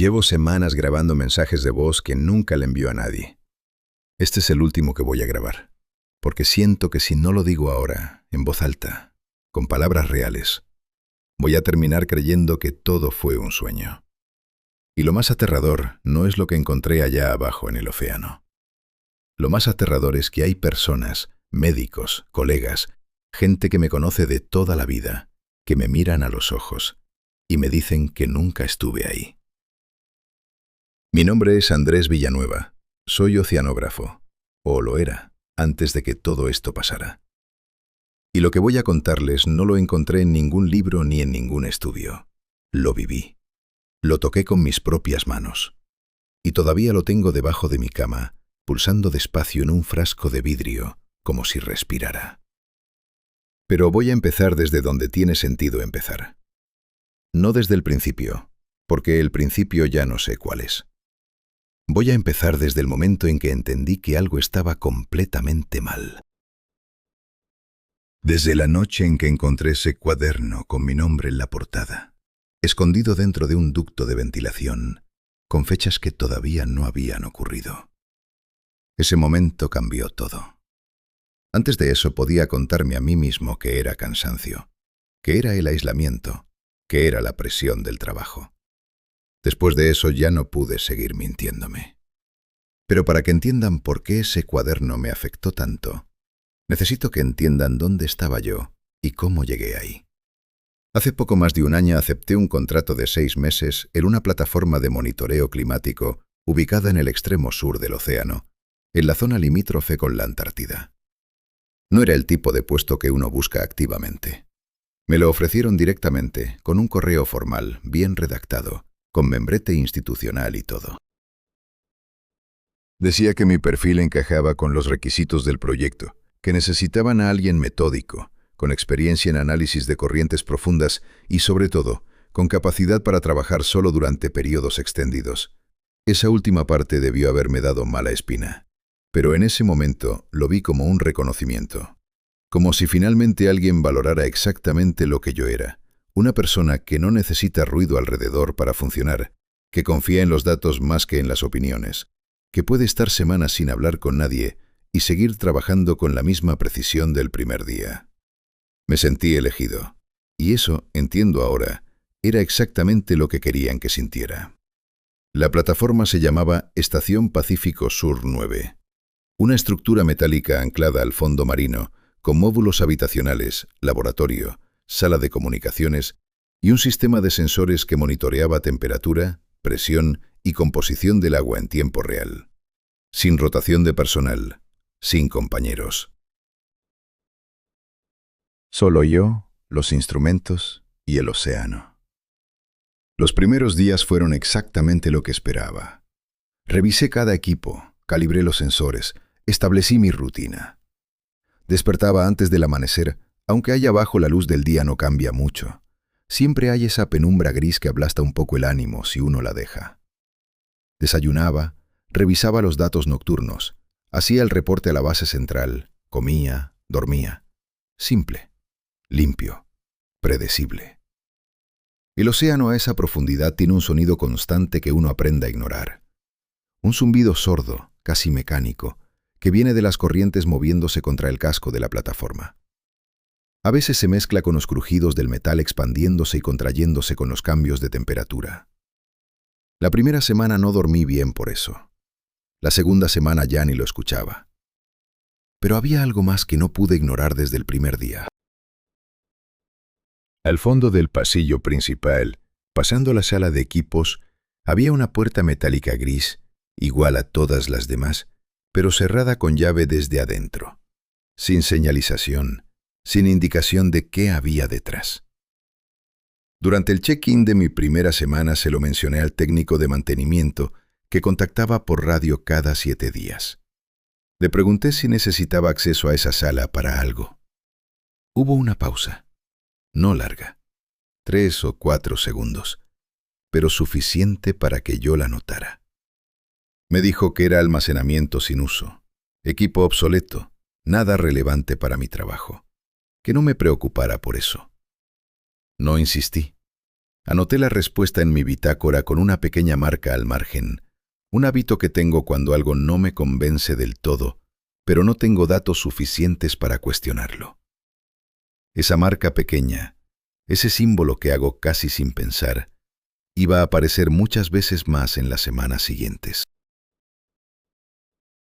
Llevo semanas grabando mensajes de voz que nunca le envío a nadie. Este es el último que voy a grabar, porque siento que si no lo digo ahora, en voz alta, con palabras reales, voy a terminar creyendo que todo fue un sueño. Y lo más aterrador no es lo que encontré allá abajo en el océano. Lo más aterrador es que hay personas, médicos, colegas, gente que me conoce de toda la vida, que me miran a los ojos y me dicen que nunca estuve ahí. Mi nombre es Andrés Villanueva. Soy oceanógrafo, o lo era, antes de que todo esto pasara. Y lo que voy a contarles no lo encontré en ningún libro ni en ningún estudio. Lo viví. Lo toqué con mis propias manos. Y todavía lo tengo debajo de mi cama, pulsando despacio en un frasco de vidrio, como si respirara. Pero voy a empezar desde donde tiene sentido empezar. No desde el principio, porque el principio ya no sé cuál es. Voy a empezar desde el momento en que entendí que algo estaba completamente mal. Desde la noche en que encontré ese cuaderno con mi nombre en la portada, escondido dentro de un ducto de ventilación, con fechas que todavía no habían ocurrido. Ese momento cambió todo. Antes de eso podía contarme a mí mismo que era cansancio, que era el aislamiento, que era la presión del trabajo. Después de eso ya no pude seguir mintiéndome. Pero para que entiendan por qué ese cuaderno me afectó tanto, necesito que entiendan dónde estaba yo y cómo llegué ahí. Hace poco más de un año acepté un contrato de 6 meses en una plataforma de monitoreo climático ubicada en el extremo sur del océano, en la zona limítrofe con la Antártida. No era el tipo de puesto que uno busca activamente. Me lo ofrecieron directamente, con un correo formal, bien redactado, con membrete institucional y todo. Decía que mi perfil encajaba con los requisitos del proyecto, que necesitaban a alguien metódico, con experiencia en análisis de corrientes profundas y, sobre todo, con capacidad para trabajar solo durante periodos extendidos. Esa última parte debió haberme dado mala espina, pero en ese momento lo vi como un reconocimiento, como si finalmente alguien valorara exactamente lo que yo era. Una persona que no necesita ruido alrededor para funcionar, que confía en los datos más que en las opiniones, que puede estar semanas sin hablar con nadie y seguir trabajando con la misma precisión del primer día. Me sentí elegido, y eso, entiendo ahora, era exactamente lo que querían que sintiera. La plataforma se llamaba Estación Pacífico Sur 9, una estructura metálica anclada al fondo marino, con módulos habitacionales, laboratorio, sala de comunicaciones y un sistema de sensores que monitoreaba temperatura, presión y composición del agua en tiempo real. Sin rotación de personal, sin compañeros. Solo yo, los instrumentos y el océano. Los primeros días fueron exactamente lo que esperaba. Revisé cada equipo, calibré los sensores, establecí mi rutina. Despertaba antes del amanecer. Aunque allá abajo la luz del día no cambia mucho, siempre hay esa penumbra gris que ablasta un poco el ánimo si uno la deja. Desayunaba, revisaba los datos nocturnos, hacía el reporte a la base central, comía, dormía. Simple, limpio, predecible. El océano a esa profundidad tiene un sonido constante que uno aprende a ignorar. Un zumbido sordo, casi mecánico, que viene de las corrientes moviéndose contra el casco de la plataforma. A veces se mezcla con los crujidos del metal expandiéndose y contrayéndose con los cambios de temperatura. La primera semana no dormí bien por eso. La segunda semana ya ni lo escuchaba. Pero había algo más que no pude ignorar desde el primer día. Al fondo del pasillo principal, pasando la sala de equipos, había una puerta metálica gris, igual a todas las demás, pero cerrada con llave desde adentro, sin señalización, sin indicación de qué había detrás. Durante el check-in de mi primera semana se lo mencioné al técnico de mantenimiento que contactaba por radio cada 7 días. Le pregunté si necesitaba acceso a esa sala para algo. Hubo una pausa, no larga, 3 o 4 segundos, pero suficiente para que yo la notara. Me dijo que era almacenamiento sin uso, equipo obsoleto, nada relevante para mi trabajo. Que no me preocupara por eso. No insistí. Anoté la respuesta en mi bitácora con una pequeña marca al margen, un hábito que tengo cuando algo no me convence del todo, pero no tengo datos suficientes para cuestionarlo. Esa marca pequeña, ese símbolo que hago casi sin pensar, iba a aparecer muchas veces más en las semanas siguientes.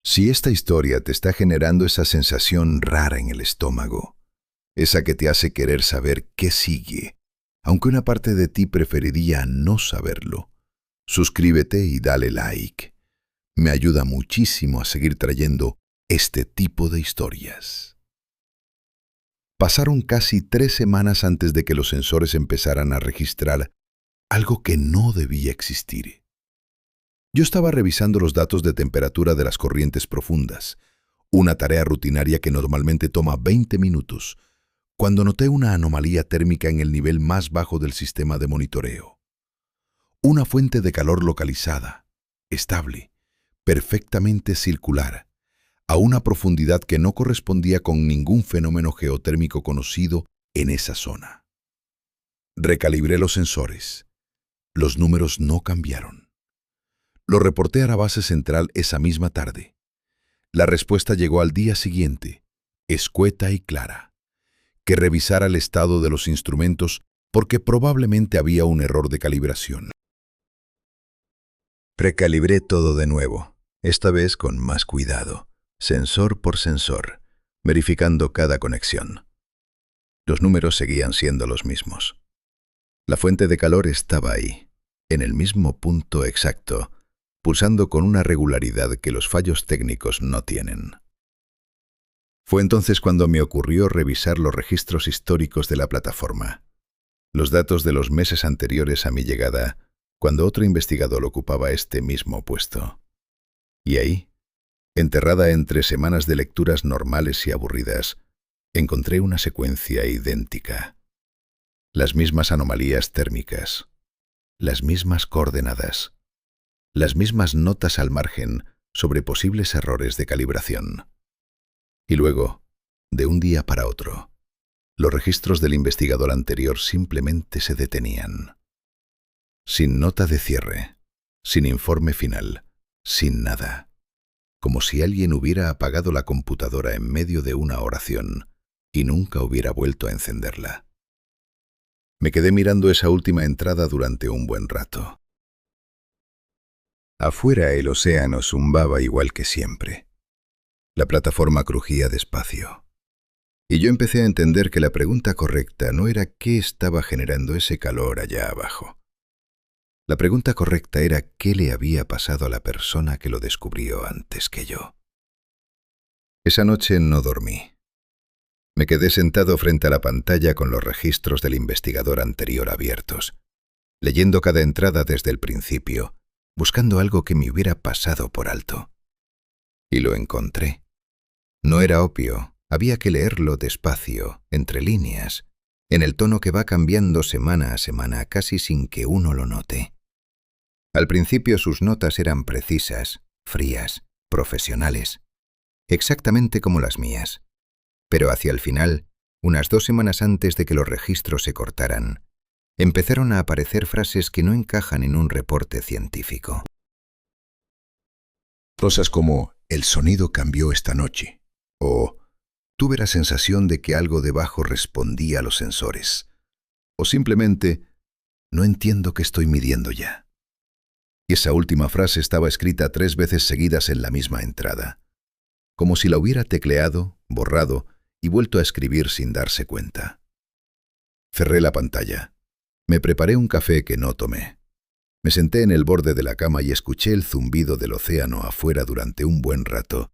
Si esta historia te está generando esa sensación rara en el estómago, esa que te hace querer saber qué sigue, aunque una parte de ti preferiría no saberlo, suscríbete y dale like. Me ayuda muchísimo a seguir trayendo este tipo de historias. Pasaron casi 3 semanas antes de que los sensores empezaran a registrar algo que no debía existir. Yo estaba revisando los datos de temperatura de las corrientes profundas, una tarea rutinaria que normalmente toma 20 minutos, cuando noté una anomalía térmica en el nivel más bajo del sistema de monitoreo. Una fuente de calor localizada, estable, perfectamente circular, a una profundidad que no correspondía con ningún fenómeno geotérmico conocido en esa zona. Recalibré los sensores. Los números no cambiaron. Lo reporté a la base central esa misma tarde. La respuesta llegó al día siguiente, escueta y clara: que revisara el estado de los instrumentos porque probablemente había un error de calibración. Precalibré todo de nuevo, esta vez con más cuidado, sensor por sensor, verificando cada conexión. Los números seguían siendo los mismos. La fuente de calor estaba ahí, en el mismo punto exacto, pulsando con una regularidad que los fallos técnicos no tienen. Fue entonces cuando me ocurrió revisar los registros históricos de la plataforma, los datos de los meses anteriores a mi llegada, cuando otro investigador ocupaba este mismo puesto. Y ahí, enterrada entre semanas de lecturas normales y aburridas, encontré una secuencia idéntica. Las mismas anomalías térmicas, las mismas coordenadas, las mismas notas al margen sobre posibles errores de calibración. Y luego, de un día para otro, los registros del investigador anterior simplemente se detenían. Sin nota de cierre, sin informe final, sin nada. Como si alguien hubiera apagado la computadora en medio de una oración y nunca hubiera vuelto a encenderla. Me quedé mirando esa última entrada durante un buen rato. Afuera el océano zumbaba igual que siempre. La plataforma crujía despacio. Y yo empecé a entender que la pregunta correcta no era qué estaba generando ese calor allá abajo. La pregunta correcta era qué le había pasado a la persona que lo descubrió antes que yo. Esa noche no dormí. Me quedé sentado frente a la pantalla con los registros del investigador anterior abiertos, leyendo cada entrada desde el principio, buscando algo que me hubiera pasado por alto. Y lo encontré. No era obvio, había que leerlo despacio, entre líneas, en el tono que va cambiando semana a semana casi sin que uno lo note. Al principio sus notas eran precisas, frías, profesionales, exactamente como las mías. Pero hacia el final, unas 2 semanas antes de que los registros se cortaran, empezaron a aparecer frases que no encajan en un reporte científico. Cosas como, el sonido cambió esta noche, o tuve la sensación de que algo debajo respondía a los sensores, o simplemente, no entiendo qué estoy midiendo ya. Y esa última frase estaba escrita 3 veces seguidas en la misma entrada, como si la hubiera tecleado, borrado y vuelto a escribir sin darse cuenta. Cerré la pantalla. Me preparé un café que no tomé. Me senté en el borde de la cama y escuché el zumbido del océano afuera durante un buen rato,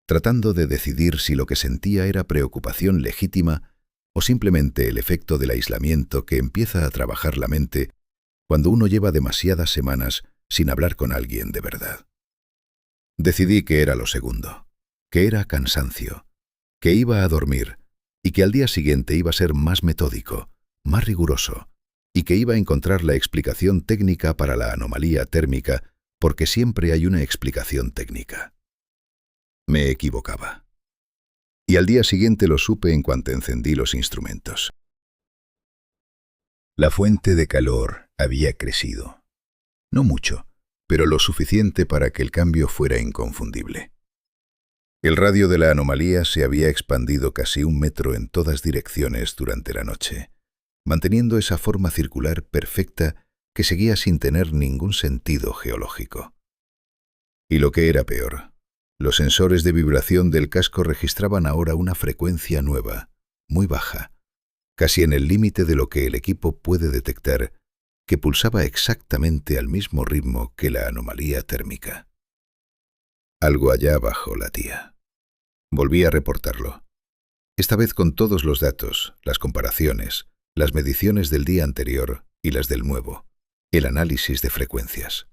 tratando de decidir si lo que sentía era preocupación legítima o simplemente el efecto del aislamiento que empieza a trabajar la mente cuando uno lleva demasiadas semanas sin hablar con alguien de verdad. Decidí que era lo segundo, que era cansancio, que iba a dormir y que al día siguiente iba a ser más metódico, más riguroso, y que iba a encontrar la explicación técnica para la anomalía térmica, porque siempre hay una explicación técnica. Me equivocaba. Y al día siguiente lo supe en cuanto encendí los instrumentos. La fuente de calor había crecido. No mucho, pero lo suficiente para que el cambio fuera inconfundible. El radio de la anomalía se había expandido casi 1 metro en todas direcciones durante la noche, manteniendo esa forma circular perfecta que seguía sin tener ningún sentido geológico. Y lo que era peor, los sensores de vibración del casco registraban ahora una frecuencia nueva, muy baja, casi en el límite de lo que el equipo puede detectar, que pulsaba exactamente al mismo ritmo que la anomalía térmica. Algo allá abajo latía. Volví a reportarlo. Esta vez con todos los datos, las comparaciones, las mediciones del día anterior y las del nuevo, el análisis de frecuencias.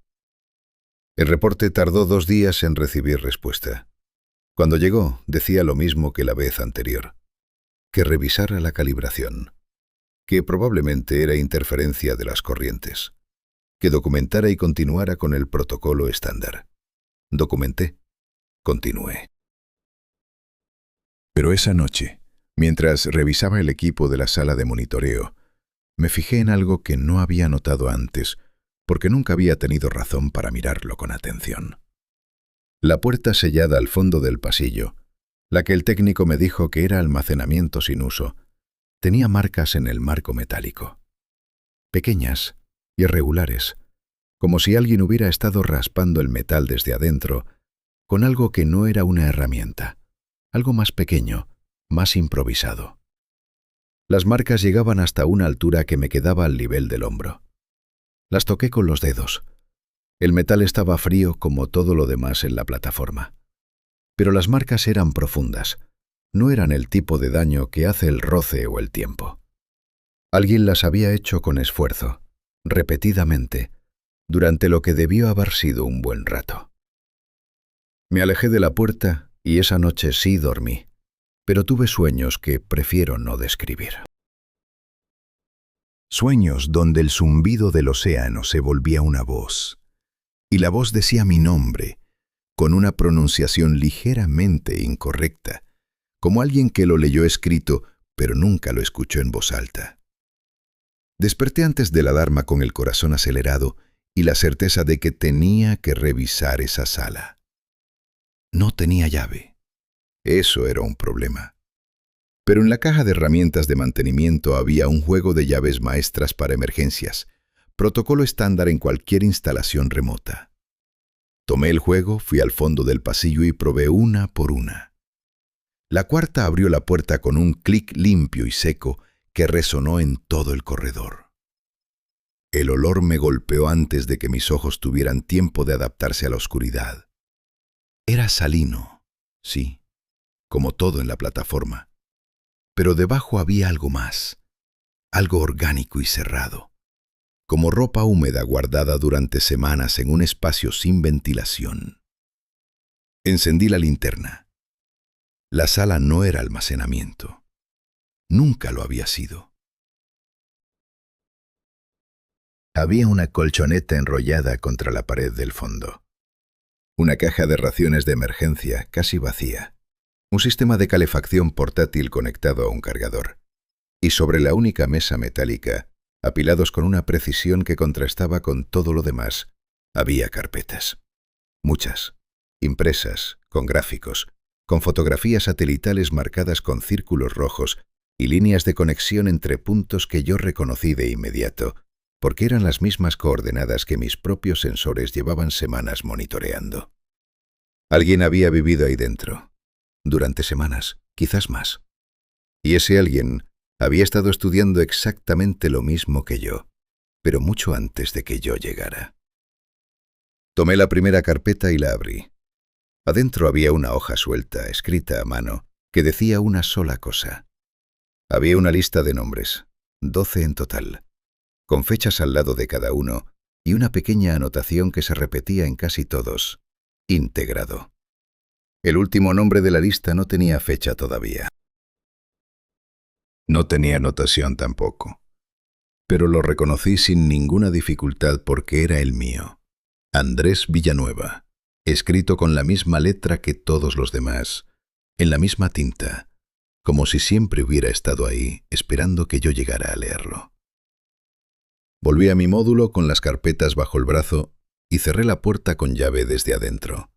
El reporte tardó 2 días en recibir respuesta. Cuando llegó, decía lo mismo que la vez anterior, que revisara la calibración, que probablemente era interferencia de las corrientes, que documentara y continuara con el protocolo estándar. Documenté, continué. Pero esa noche, mientras revisaba el equipo de la sala de monitoreo, me fijé en algo que no había notado antes, porque nunca había tenido razón para mirarlo con atención. La puerta sellada al fondo del pasillo, la que el técnico me dijo que era almacenamiento sin uso, tenía marcas en el marco metálico. Pequeñas, irregulares, como si alguien hubiera estado raspando el metal desde adentro, con algo que no era una herramienta, algo más pequeño, más improvisado. Las marcas llegaban hasta una altura que me quedaba al nivel del hombro. Las toqué con los dedos. El metal estaba frío como todo lo demás en la plataforma. Pero las marcas eran profundas. No eran el tipo de daño que hace el roce o el tiempo. Alguien las había hecho con esfuerzo, repetidamente, durante lo que debió haber sido un buen rato. Me alejé de la puerta y esa noche sí dormí, pero tuve sueños que prefiero no describir. Sueños donde el zumbido del océano se volvía una voz, y la voz decía mi nombre, con una pronunciación ligeramente incorrecta, como alguien que lo leyó escrito, pero nunca lo escuchó en voz alta. Desperté antes de la alarma con el corazón acelerado y la certeza de que tenía que revisar esa sala. No tenía llave. Eso era un problema. Pero en la caja de herramientas de mantenimiento había un juego de llaves maestras para emergencias, protocolo estándar en cualquier instalación remota. Tomé el juego, fui al fondo del pasillo y probé una por una. La cuarta abrió la puerta con un clic limpio y seco que resonó en todo el corredor. El olor me golpeó antes de que mis ojos tuvieran tiempo de adaptarse a la oscuridad. Era salino, sí, como todo en la plataforma. Pero debajo había algo más, algo orgánico y cerrado, como ropa húmeda guardada durante semanas en un espacio sin ventilación. Encendí la linterna. La sala no era almacenamiento. Nunca lo había sido. Había una colchoneta enrollada contra la pared del fondo. Una caja de raciones de emergencia casi vacía. Un sistema de calefacción portátil conectado a un cargador. Y sobre la única mesa metálica, apilados con una precisión que contrastaba con todo lo demás, había carpetas. Muchas, impresas, con gráficos, con fotografías satelitales marcadas con círculos rojos y líneas de conexión entre puntos que yo reconocí de inmediato, porque eran las mismas coordenadas que mis propios sensores llevaban semanas monitoreando. Alguien había vivido ahí dentro, durante semanas, quizás más. Y ese alguien había estado estudiando exactamente lo mismo que yo, pero mucho antes de que yo llegara. Tomé la primera carpeta y la abrí. Adentro había una hoja suelta, escrita a mano, que decía una sola cosa. Había una lista de nombres, 12 en total, con fechas al lado de cada uno y una pequeña anotación que se repetía en casi todos, integrado. El último nombre de la lista no tenía fecha todavía. No tenía anotación tampoco, pero lo reconocí sin ninguna dificultad porque era el mío, Andrés Villanueva, escrito con la misma letra que todos los demás, en la misma tinta, como si siempre hubiera estado ahí esperando que yo llegara a leerlo. Volví a mi módulo con las carpetas bajo el brazo y cerré la puerta con llave desde adentro.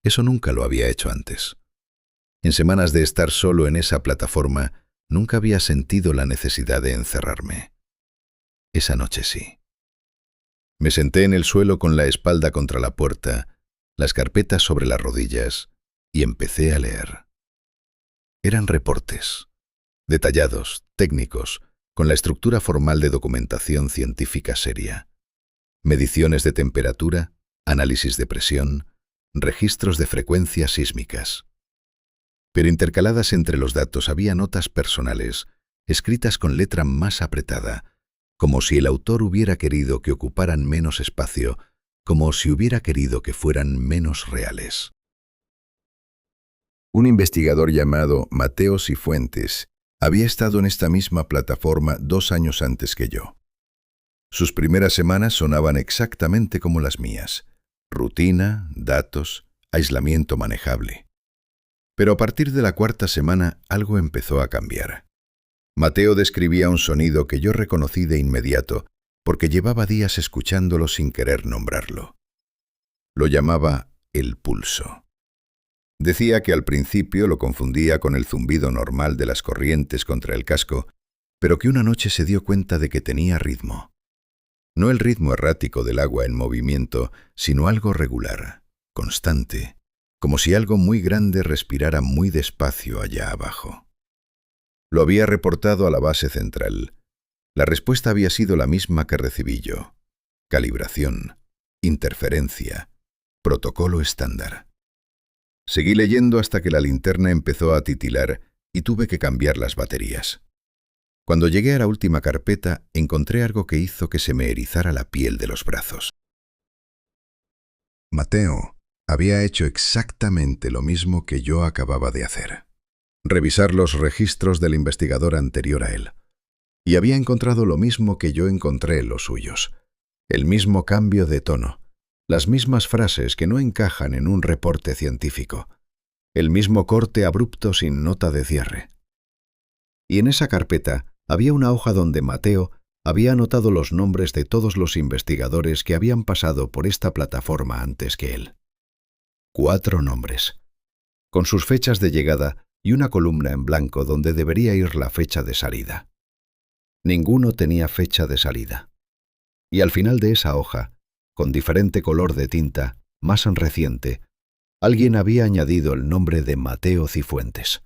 Eso nunca lo había hecho antes. En semanas de estar solo en esa plataforma, nunca había sentido la necesidad de encerrarme. Esa noche sí. Me senté en el suelo con la espalda contra la puerta, las carpetas sobre las rodillas, y empecé a leer. Eran reportes, detallados, técnicos, con la estructura formal de documentación científica seria. Mediciones de temperatura, análisis de presión, registros de frecuencias sísmicas. Pero intercaladas entre los datos había notas personales, escritas con letra más apretada, como si el autor hubiera querido que ocuparan menos espacio, como si hubiera querido que fueran menos reales. Un investigador llamado Mateo Cifuentes había estado en esta misma plataforma 2 años antes que yo. Sus primeras semanas sonaban exactamente como las mías: rutina, datos, aislamiento manejable. Pero a partir de la 4ª semana algo empezó a cambiar. Mateo describía un sonido que yo reconocí de inmediato porque llevaba días escuchándolo sin querer nombrarlo. Lo llamaba el pulso. Decía que al principio lo confundía con el zumbido normal de las corrientes contra el casco, pero que una noche se dio cuenta de que tenía ritmo. No el ritmo errático del agua en movimiento, sino algo regular, constante, como si algo muy grande respirara muy despacio allá abajo. Lo había reportado a la base central. La respuesta había sido la misma que recibí yo: calibración, interferencia, protocolo estándar. Seguí leyendo hasta que la linterna empezó a titilar y tuve que cambiar las baterías. Cuando llegué a la última carpeta, encontré algo que hizo que se me erizara la piel de los brazos. Mateo había hecho exactamente lo mismo que yo acababa de hacer: revisar los registros del investigador anterior a él. Y había encontrado lo mismo que yo encontré en los suyos: el mismo cambio de tono, las mismas frases que no encajan en un reporte científico, el mismo corte abrupto sin nota de cierre. Y en esa carpeta había una hoja donde Mateo había anotado los nombres de todos los investigadores que habían pasado por esta plataforma antes que él. 4 nombres, con sus fechas de llegada y una columna en blanco donde debería ir la fecha de salida. Ninguno tenía fecha de salida. Y al final de esa hoja, con diferente color de tinta, más reciente, alguien había añadido el nombre de Mateo Cifuentes,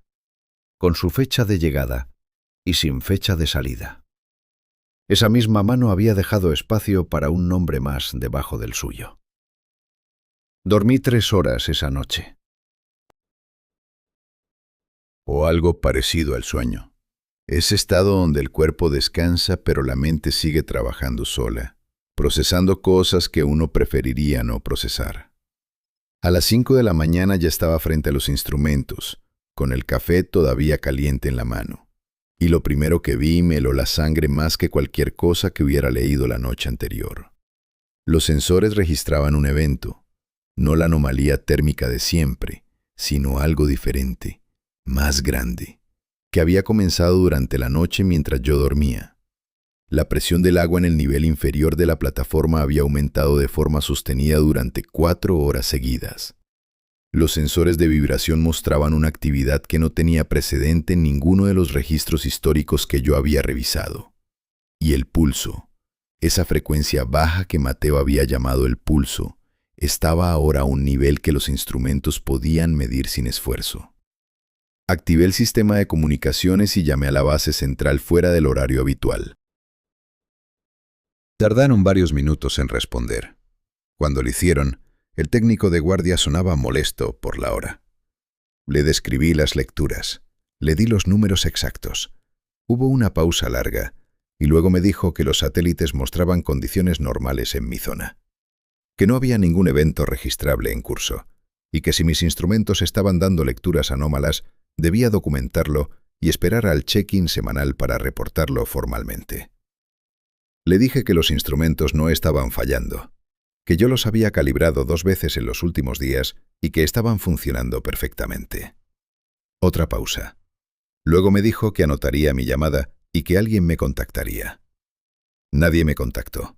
con su fecha de llegada y sin fecha de salida. Esa misma mano había dejado espacio para un nombre más debajo del suyo. Dormí 3 horas esa noche. O algo parecido al sueño. Ese estado donde el cuerpo descansa pero la mente sigue trabajando sola, procesando cosas que uno preferiría no procesar. A las 5 de la mañana ya estaba frente a los instrumentos, con el café todavía caliente en la mano. Y lo primero que vi me heló la sangre más que cualquier cosa que hubiera leído la noche anterior. Los sensores registraban un evento, no la anomalía térmica de siempre, sino algo diferente, más grande, que había comenzado durante la noche mientras yo dormía. La presión del agua en el nivel inferior de la plataforma había aumentado de forma sostenida durante 4 horas seguidas. Los sensores de vibración mostraban una actividad que no tenía precedente en ninguno de los registros históricos que yo había revisado. Y el pulso, esa frecuencia baja que Mateo había llamado el pulso, estaba ahora a un nivel que los instrumentos podían medir sin esfuerzo. Activé el sistema de comunicaciones y llamé a la base central fuera del horario habitual. Tardaron varios minutos en responder. Cuando lo hicieron, el técnico de guardia sonaba molesto por la hora. Le describí las lecturas, le di los números exactos. Hubo una pausa larga, y luego me dijo que los satélites mostraban condiciones normales en mi zona, que no había ningún evento registrable en curso, y que si mis instrumentos estaban dando lecturas anómalas, debía documentarlo y esperar al check-in semanal para reportarlo formalmente. Le dije que los instrumentos no estaban fallando, que yo los había calibrado 2 veces en los últimos días y que estaban funcionando perfectamente. Otra pausa. Luego me dijo que anotaría mi llamada y que alguien me contactaría. Nadie me contactó.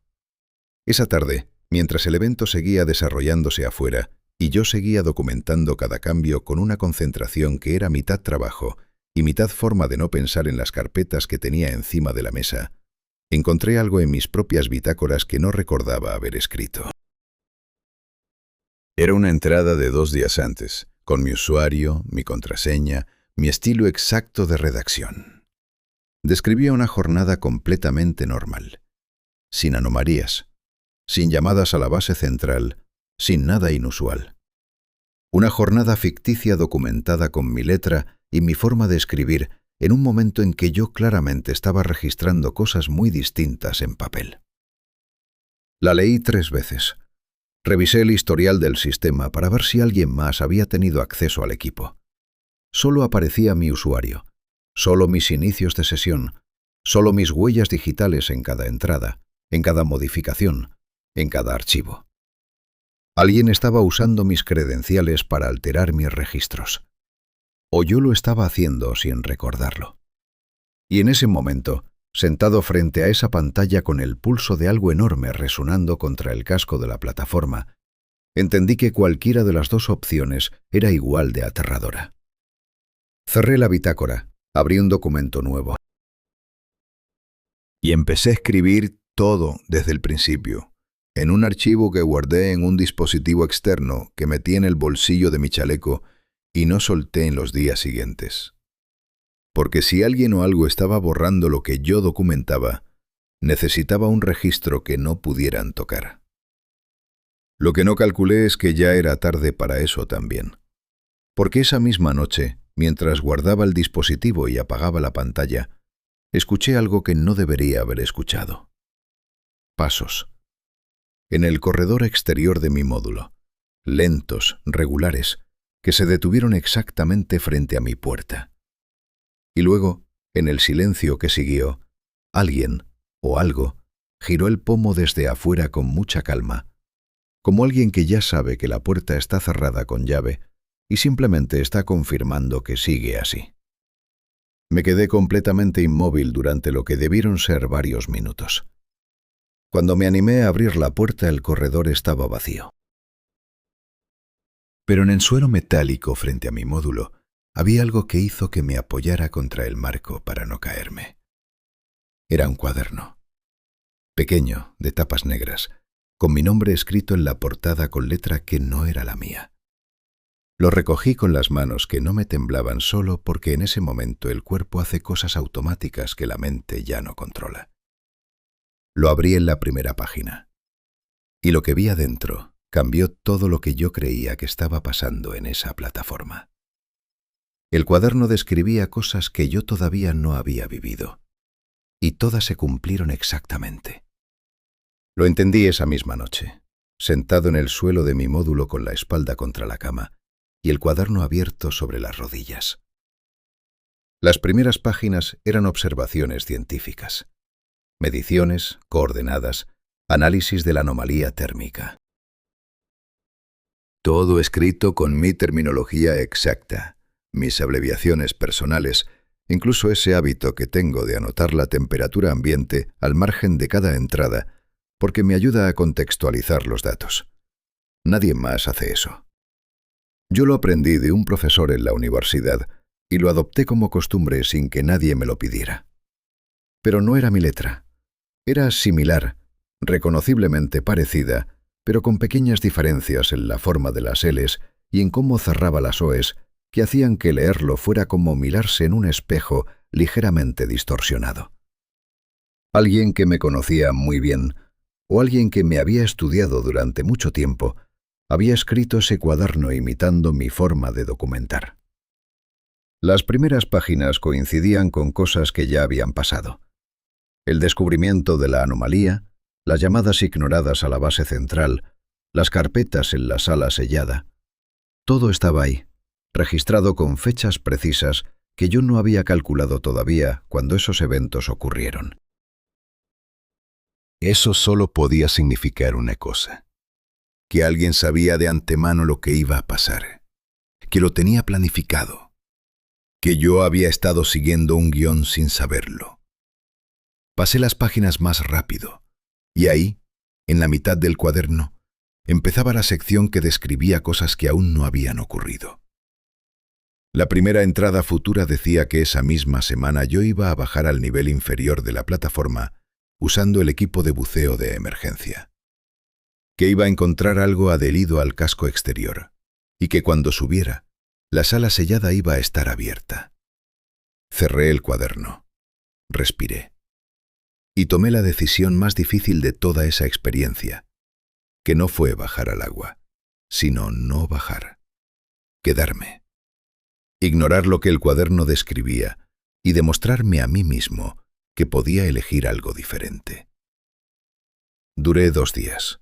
Esa tarde, mientras el evento seguía desarrollándose afuera y yo seguía documentando cada cambio con una concentración que era mitad trabajo y mitad forma de no pensar en las carpetas que tenía encima de la mesa, encontré algo en mis propias bitácoras que no recordaba haber escrito. Era una entrada de 2 días antes, con mi usuario, mi contraseña, mi estilo exacto de redacción. Describía una jornada completamente normal, sin anomalías, sin llamadas a la base central, sin nada inusual. Una jornada ficticia documentada con mi letra y mi forma de escribir en un momento en que yo claramente estaba registrando cosas muy distintas en papel. La leí 3 veces. Revisé el historial del sistema para ver si alguien más había tenido acceso al equipo. Solo aparecía mi usuario, solo mis inicios de sesión, solo mis huellas digitales en cada entrada, en cada modificación, en cada archivo. Alguien estaba usando mis credenciales para alterar mis registros. O yo lo estaba haciendo sin recordarlo. Y en ese momento, sentado frente a esa pantalla con el pulso de algo enorme resonando contra el casco de la plataforma, entendí que cualquiera de las 2 opciones era igual de aterradora. Cerré la bitácora, abrí un documento nuevo y empecé a escribir todo desde el principio, en un archivo que guardé en un dispositivo externo que metí en el bolsillo de mi chaleco y no solté en los días siguientes. Porque si alguien o algo estaba borrando lo que yo documentaba, necesitaba un registro que no pudieran tocar. Lo que no calculé es que ya era tarde para eso también. Porque esa misma noche, mientras guardaba el dispositivo y apagaba la pantalla, escuché algo que no debería haber escuchado. Pasos. En el corredor exterior de mi módulo, lentos, regulares, que se detuvieron exactamente frente a mi puerta. Y luego, en el silencio que siguió, alguien, o algo, giró el pomo desde afuera con mucha calma, como alguien que ya sabe que la puerta está cerrada con llave y simplemente está confirmando que sigue así. Me quedé completamente inmóvil durante lo que debieron ser varios minutos. Cuando me animé a abrir la puerta, el corredor estaba vacío. Pero en el suelo metálico frente a mi módulo, había algo que hizo que me apoyara contra el marco para no caerme. Era un cuaderno. Pequeño, de tapas negras, con mi nombre escrito en la portada con letra que no era la mía. Lo recogí con las manos que no me temblaban solo porque en ese momento el cuerpo hace cosas automáticas que la mente ya no controla. Lo abrí en la primera página. Y lo que vi adentro cambió todo lo que yo creía que estaba pasando en esa plataforma. El cuaderno describía cosas que yo todavía no había vivido. Y todas se cumplieron exactamente. Lo entendí esa misma noche, sentado en el suelo de mi módulo con la espalda contra la cama y el cuaderno abierto sobre las rodillas. Las primeras páginas eran observaciones científicas, mediciones, coordenadas, análisis de la anomalía térmica. Todo escrito con mi terminología exacta, mis abreviaciones personales, incluso ese hábito que tengo de anotar la temperatura ambiente al margen de cada entrada, porque me ayuda a contextualizar los datos. Nadie más hace eso. Yo lo aprendí de un profesor en la universidad y lo adopté como costumbre sin que nadie me lo pidiera. Pero no era mi letra. Era similar, reconociblemente parecida, pero con pequeñas diferencias en la forma de las L's y en cómo cerraba las O's que hacían que leerlo fuera como mirarse en un espejo ligeramente distorsionado. Alguien que me conocía muy bien, o alguien que me había estudiado durante mucho tiempo, había escrito ese cuaderno imitando mi forma de documentar. Las primeras páginas coincidían con cosas que ya habían pasado. El descubrimiento de la anomalía, las llamadas ignoradas a la base central, las carpetas en la sala sellada. Todo estaba ahí, registrado con fechas precisas que yo no había calculado todavía cuando esos eventos ocurrieron. Eso solo podía significar una cosa: que alguien sabía de antemano lo que iba a pasar, que lo tenía planificado, que yo había estado siguiendo un guión sin saberlo. Pasé las páginas más rápido, y ahí, en la mitad del cuaderno, empezaba la sección que describía cosas que aún no habían ocurrido. La primera entrada futura decía que esa misma semana yo iba a bajar al nivel inferior de la plataforma usando el equipo de buceo de emergencia. Que iba a encontrar algo adherido al casco exterior, y que cuando subiera, la sala sellada iba a estar abierta. Cerré el cuaderno, respiré, y tomé la decisión más difícil de toda esa experiencia, que no fue bajar al agua, sino no bajar, quedarme, ignorar lo que el cuaderno describía y demostrarme a mí mismo que podía elegir algo diferente. Duré 2 días.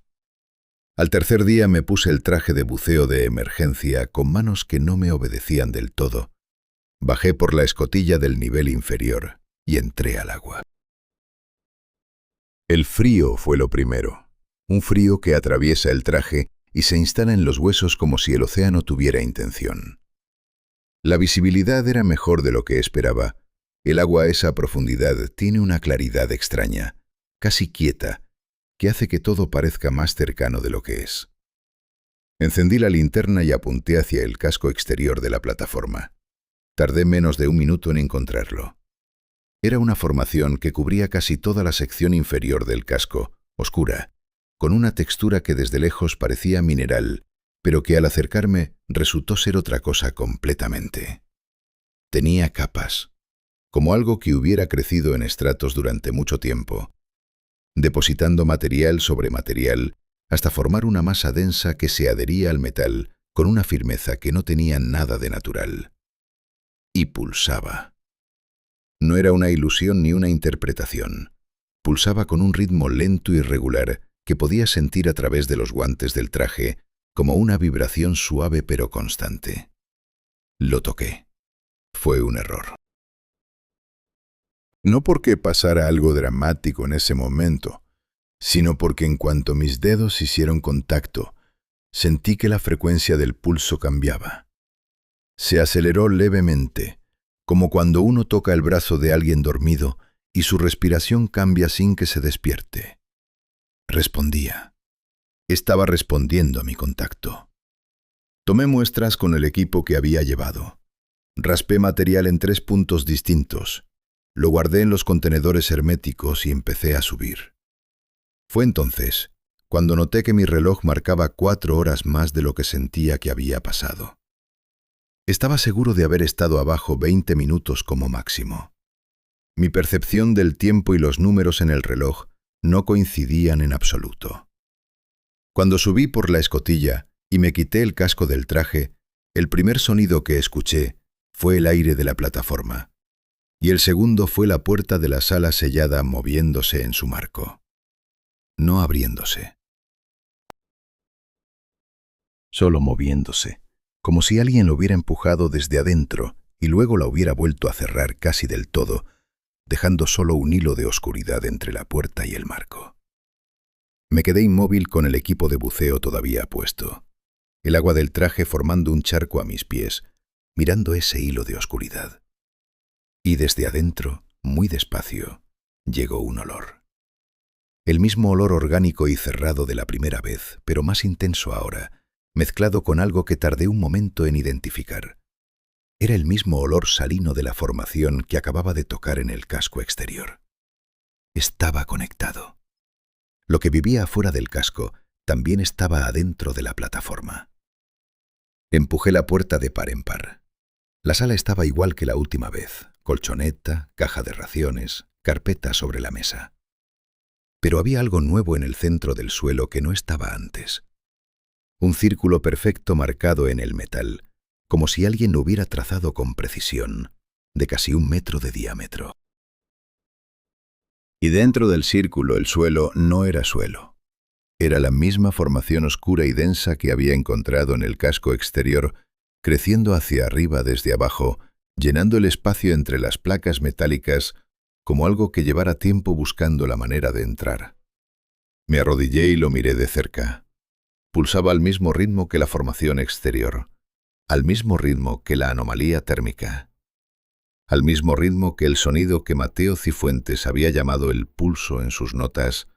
Al tercer día me puse el traje de buceo de emergencia con manos que no me obedecían del todo. Bajé por la escotilla del nivel inferior y entré al agua. El frío fue lo primero. Un frío que atraviesa el traje y se instala en los huesos como si el océano tuviera intención. La visibilidad era mejor de lo que esperaba. El agua a esa profundidad tiene una claridad extraña, casi quieta, que hace que todo parezca más cercano de lo que es. Encendí la linterna y apunté hacia el casco exterior de la plataforma. Tardé menos de 1 minuto en encontrarlo. Era una formación que cubría casi toda la sección inferior del casco, oscura, con una textura que desde lejos parecía mineral, pero que al acercarme resultó ser otra cosa completamente. Tenía capas, como algo que hubiera crecido en estratos durante mucho tiempo, depositando material sobre material hasta formar una masa densa que se adhería al metal con una firmeza que no tenía nada de natural. Y pulsaba. No era una ilusión ni una interpretación. Pulsaba con un ritmo lento y regular que podía sentir a través de los guantes del traje como una vibración suave pero constante. Lo toqué. Fue un error. No porque pasara algo dramático en ese momento, sino porque en cuanto mis dedos hicieron contacto, sentí que la frecuencia del pulso cambiaba. Se aceleró levemente, como cuando uno toca el brazo de alguien dormido y su respiración cambia sin que se despierte. Respondía. Estaba respondiendo a mi contacto. Tomé muestras con el equipo que había llevado. Raspé material en 3 puntos distintos. Lo guardé en los contenedores herméticos y empecé a subir. Fue entonces cuando noté que mi reloj marcaba 4 horas más de lo que sentía que había pasado. Estaba seguro de haber estado abajo 20 minutos como máximo. Mi percepción del tiempo y los números en el reloj no coincidían en absoluto. Cuando subí por la escotilla y me quité el casco del traje, el primer sonido que escuché fue el aire de la plataforma, y el segundo fue la puerta de la sala sellada moviéndose en su marco, no abriéndose. Solo moviéndose, como si alguien lo hubiera empujado desde adentro y luego la hubiera vuelto a cerrar casi del todo, dejando solo un hilo de oscuridad entre la puerta y el marco. Me quedé inmóvil con el equipo de buceo todavía puesto, el agua del traje formando un charco a mis pies, mirando ese hilo de oscuridad. Y desde adentro, muy despacio, llegó un olor. El mismo olor orgánico y cerrado de la primera vez, pero más intenso ahora, mezclado con algo que tardé un momento en identificar. Era el mismo olor salino de la formación que acababa de tocar en el casco exterior. Estaba conectado. Lo que vivía afuera del casco también estaba adentro de la plataforma. Empujé la puerta de par en par. La sala estaba igual que la última vez, colchoneta, caja de raciones, carpeta sobre la mesa. Pero había algo nuevo en el centro del suelo que no estaba antes. Un círculo perfecto marcado en el metal, como si alguien lo hubiera trazado con precisión, de casi 1 metro de diámetro. Y dentro del círculo el suelo no era suelo. Era la misma formación oscura y densa que había encontrado en el casco exterior, creciendo hacia arriba desde abajo, llenando el espacio entre las placas metálicas como algo que llevara tiempo buscando la manera de entrar. Me arrodillé y lo miré de cerca. Pulsaba al mismo ritmo que la formación exterior, al mismo ritmo que la anomalía térmica. al mismo ritmo que el sonido que Mateo Cifuentes había llamado el pulso en sus notas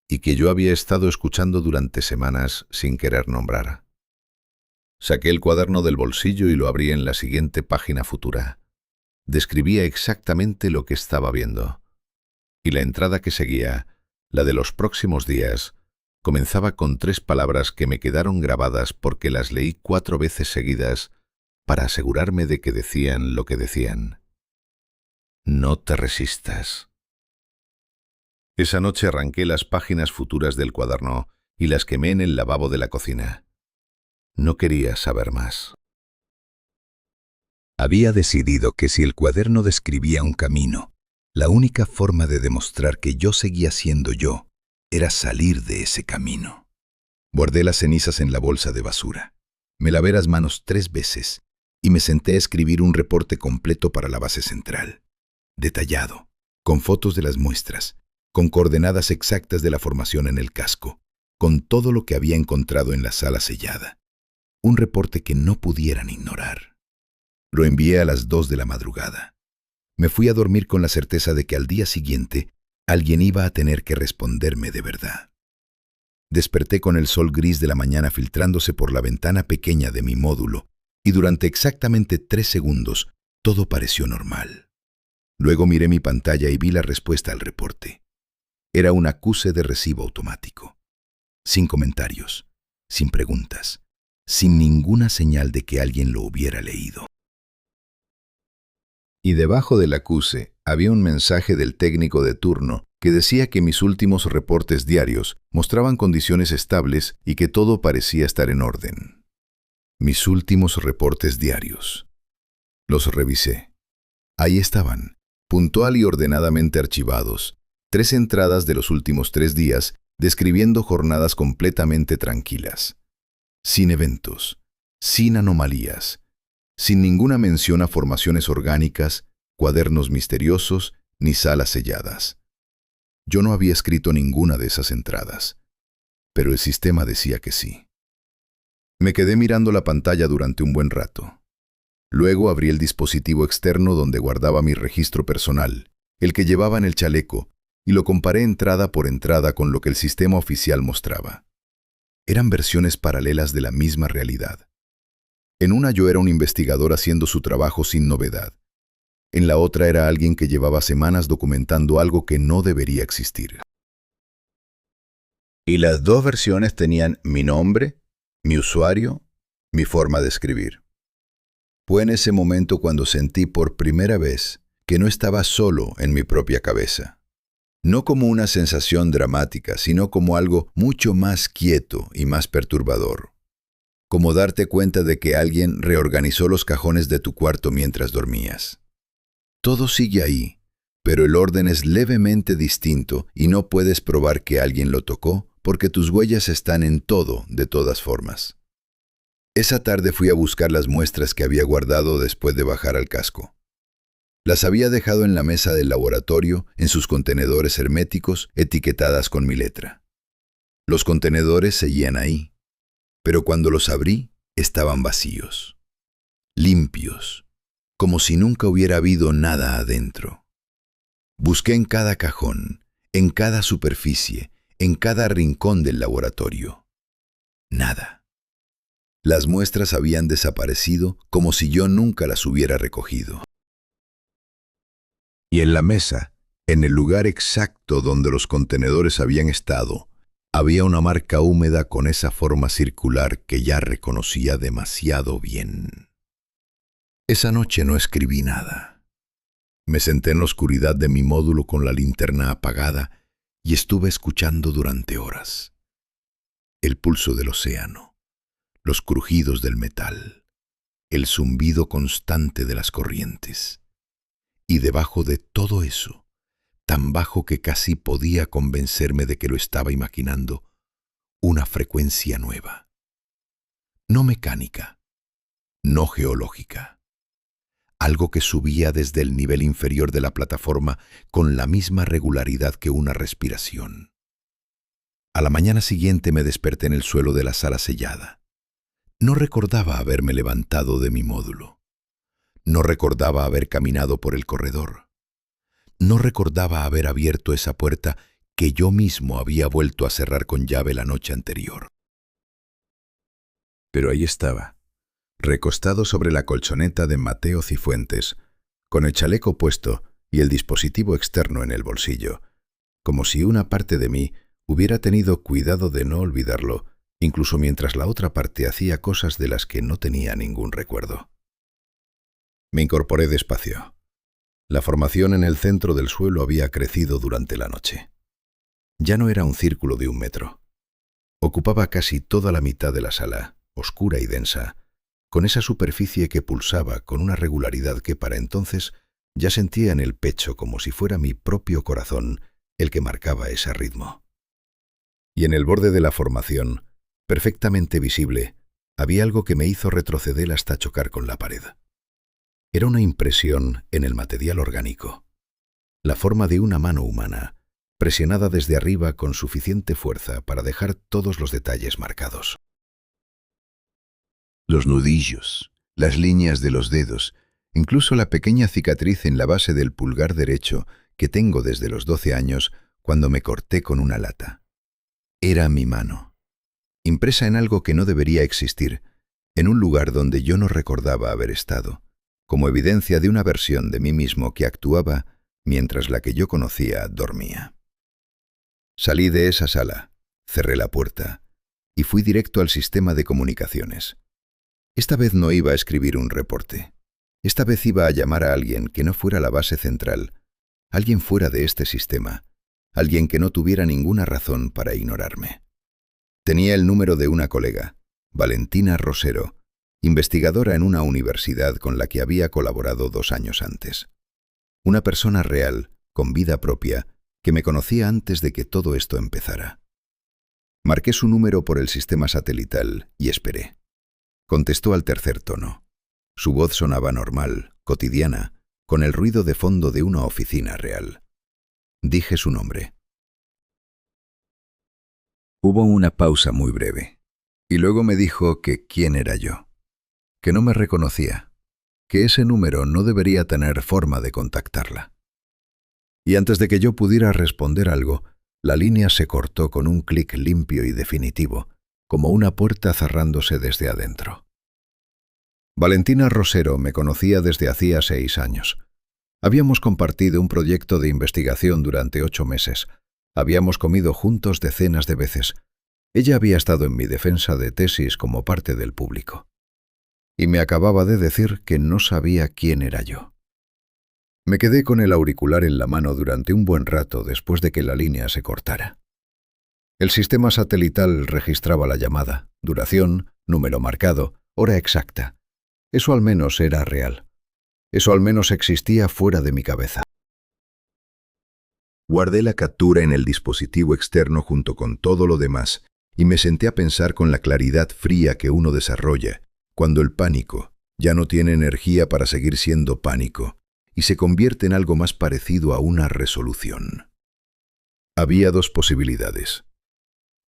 y que yo había estado escuchando durante semanas sin querer nombrar. Saqué el cuaderno del bolsillo y lo abrí en la siguiente página futura. Describía exactamente lo que estaba viendo. Y la entrada que seguía, la de los próximos días, comenzaba con 3 palabras que me quedaron grabadas porque las leí 4 veces seguidas para asegurarme de que decían lo que decían. No te resistas. Esa noche arranqué las páginas futuras del cuaderno y las quemé en el lavabo de la cocina. No quería saber más. Había decidido que si el cuaderno describía un camino, la única forma de demostrar que yo seguía siendo yo era salir de ese camino. Guardé las cenizas en la bolsa de basura. Me lavé las manos 3 veces y me senté a escribir un reporte completo para la base central. Detallado, con fotos de las muestras, con coordenadas exactas de la formación en el casco, con todo lo que había encontrado en la sala sellada. Un reporte que no pudieran ignorar. Lo envié a las 2 de la madrugada. Me fui a dormir con la certeza de que al día siguiente alguien iba a tener que responderme de verdad. Desperté con el sol gris de la mañana filtrándose por la ventana pequeña de mi módulo y durante exactamente 3 segundos todo pareció normal. Luego miré mi pantalla y vi la respuesta al reporte. Era un acuse de recibo automático. Sin comentarios, sin preguntas, sin ninguna señal de que alguien lo hubiera leído. Y debajo del acuse había un mensaje del técnico de turno que decía que mis últimos reportes diarios mostraban condiciones estables y que todo parecía estar en orden. Mis últimos reportes diarios. Los revisé. Ahí estaban, puntual y ordenadamente archivados, 3 entradas de los últimos 3 días describiendo jornadas completamente tranquilas, sin eventos, sin anomalías, sin ninguna mención a formaciones orgánicas, cuadernos misteriosos ni salas selladas. Yo no había escrito ninguna de esas entradas, pero el sistema decía que sí. Me quedé mirando la pantalla durante un buen rato. Luego abrí el dispositivo externo donde guardaba mi registro personal, el que llevaba en el chaleco, y lo comparé entrada por entrada con lo que el sistema oficial mostraba. Eran versiones paralelas de la misma realidad. En una yo era un investigador haciendo su trabajo sin novedad. En la otra era alguien que llevaba semanas documentando algo que no debería existir. Y las 2 versiones tenían mi nombre, mi usuario, mi forma de escribir. Fue en ese momento cuando sentí por primera vez que no estaba solo en mi propia cabeza. No como una sensación dramática, sino como algo mucho más quieto y más perturbador. Como darte cuenta de que alguien reorganizó los cajones de tu cuarto mientras dormías. Todo sigue ahí, pero el orden es levemente distinto y no puedes probar que alguien lo tocó porque tus huellas están en todo de todas formas. Esa tarde fui a buscar las muestras que había guardado después de bajar al casco. Las había dejado en la mesa del laboratorio, en sus contenedores herméticos, etiquetadas con mi letra. Los contenedores seguían ahí, pero cuando los abrí, estaban vacíos, limpios, como si nunca hubiera habido nada adentro. Busqué en cada cajón, en cada superficie, en cada rincón del laboratorio. Nada. Las muestras habían desaparecido como si yo nunca las hubiera recogido. Y en la mesa, en el lugar exacto donde los contenedores habían estado, había una marca húmeda con esa forma circular que ya reconocía demasiado bien. Esa noche no escribí nada. Me senté en la oscuridad de mi módulo con la linterna apagada y estuve escuchando durante horas. El pulso del océano, los crujidos del metal, el zumbido constante de las corrientes. Y debajo de todo eso, tan bajo que casi podía convencerme de que lo estaba imaginando, una frecuencia nueva. No mecánica, no geológica. Algo que subía desde el nivel inferior de la plataforma con la misma regularidad que una respiración. A la mañana siguiente me desperté en el suelo de la sala sellada. No recordaba haberme levantado de mi módulo. No recordaba haber caminado por el corredor. No recordaba haber abierto esa puerta que yo mismo había vuelto a cerrar con llave la noche anterior. Pero ahí estaba, recostado sobre la colchoneta de Mateo Cifuentes, con el chaleco puesto y el dispositivo externo en el bolsillo, como si una parte de mí hubiera tenido cuidado de no olvidarlo, incluso mientras la otra parte hacía cosas de las que no tenía ningún recuerdo. Me incorporé despacio. La formación en el centro del suelo había crecido durante la noche. Ya no era un círculo de 1 metro. Ocupaba casi toda la mitad de la sala, oscura y densa, con esa superficie que pulsaba con una regularidad que para entonces ya sentía en el pecho como si fuera mi propio corazón el que marcaba ese ritmo. Y en el borde de la formación, perfectamente visible, había algo que me hizo retroceder hasta chocar con la pared. Era una impresión en el material orgánico, la forma de una mano humana, presionada desde arriba con suficiente fuerza para dejar todos los detalles marcados. Los nudillos, las líneas de los dedos, incluso la pequeña cicatriz en la base del pulgar derecho que tengo desde los 12 años cuando me corté con una lata. Era mi mano, impresa en algo que no debería existir, en un lugar donde yo no recordaba haber estado, como evidencia de una versión de mí mismo que actuaba mientras la que yo conocía dormía. Salí de esa sala, cerré la puerta y fui directo al sistema de comunicaciones. Esta vez no iba a escribir un reporte. Esta vez iba a llamar a alguien que no fuera la base central, alguien fuera de este sistema, alguien que no tuviera ninguna razón para ignorarme. Tenía el número de una colega, Valentina Rosero, investigadora en una universidad con la que había colaborado 2 años antes. Una persona real, con vida propia, que me conocía antes de que todo esto empezara. Marqué su número por el sistema satelital y esperé. Contestó al tercer tono. Su voz sonaba normal, cotidiana, con el ruido de fondo de una oficina real. Dije su nombre. Hubo una pausa muy breve, y luego me dijo que quién era yo, que no me reconocía, que ese número no debería tener forma de contactarla. Y antes de que yo pudiera responder algo, la línea se cortó con un clic limpio y definitivo, como una puerta cerrándose desde adentro. Valentina Rosero me conocía desde hacía 6 años. Habíamos compartido un proyecto de investigación durante 8 meses. Habíamos comido juntos decenas de veces. Ella había estado en mi defensa de tesis como parte del público. Y me acababa de decir que no sabía quién era yo. Me quedé con el auricular en la mano durante un buen rato después de que la línea se cortara. El sistema satelital registraba la llamada, duración, número marcado, hora exacta. Eso al menos era real. Eso al menos existía fuera de mi cabeza. Guardé la captura en el dispositivo externo junto con todo lo demás y me senté a pensar con la claridad fría que uno desarrolla cuando el pánico ya no tiene energía para seguir siendo pánico y se convierte en algo más parecido a una resolución. Había 2 posibilidades.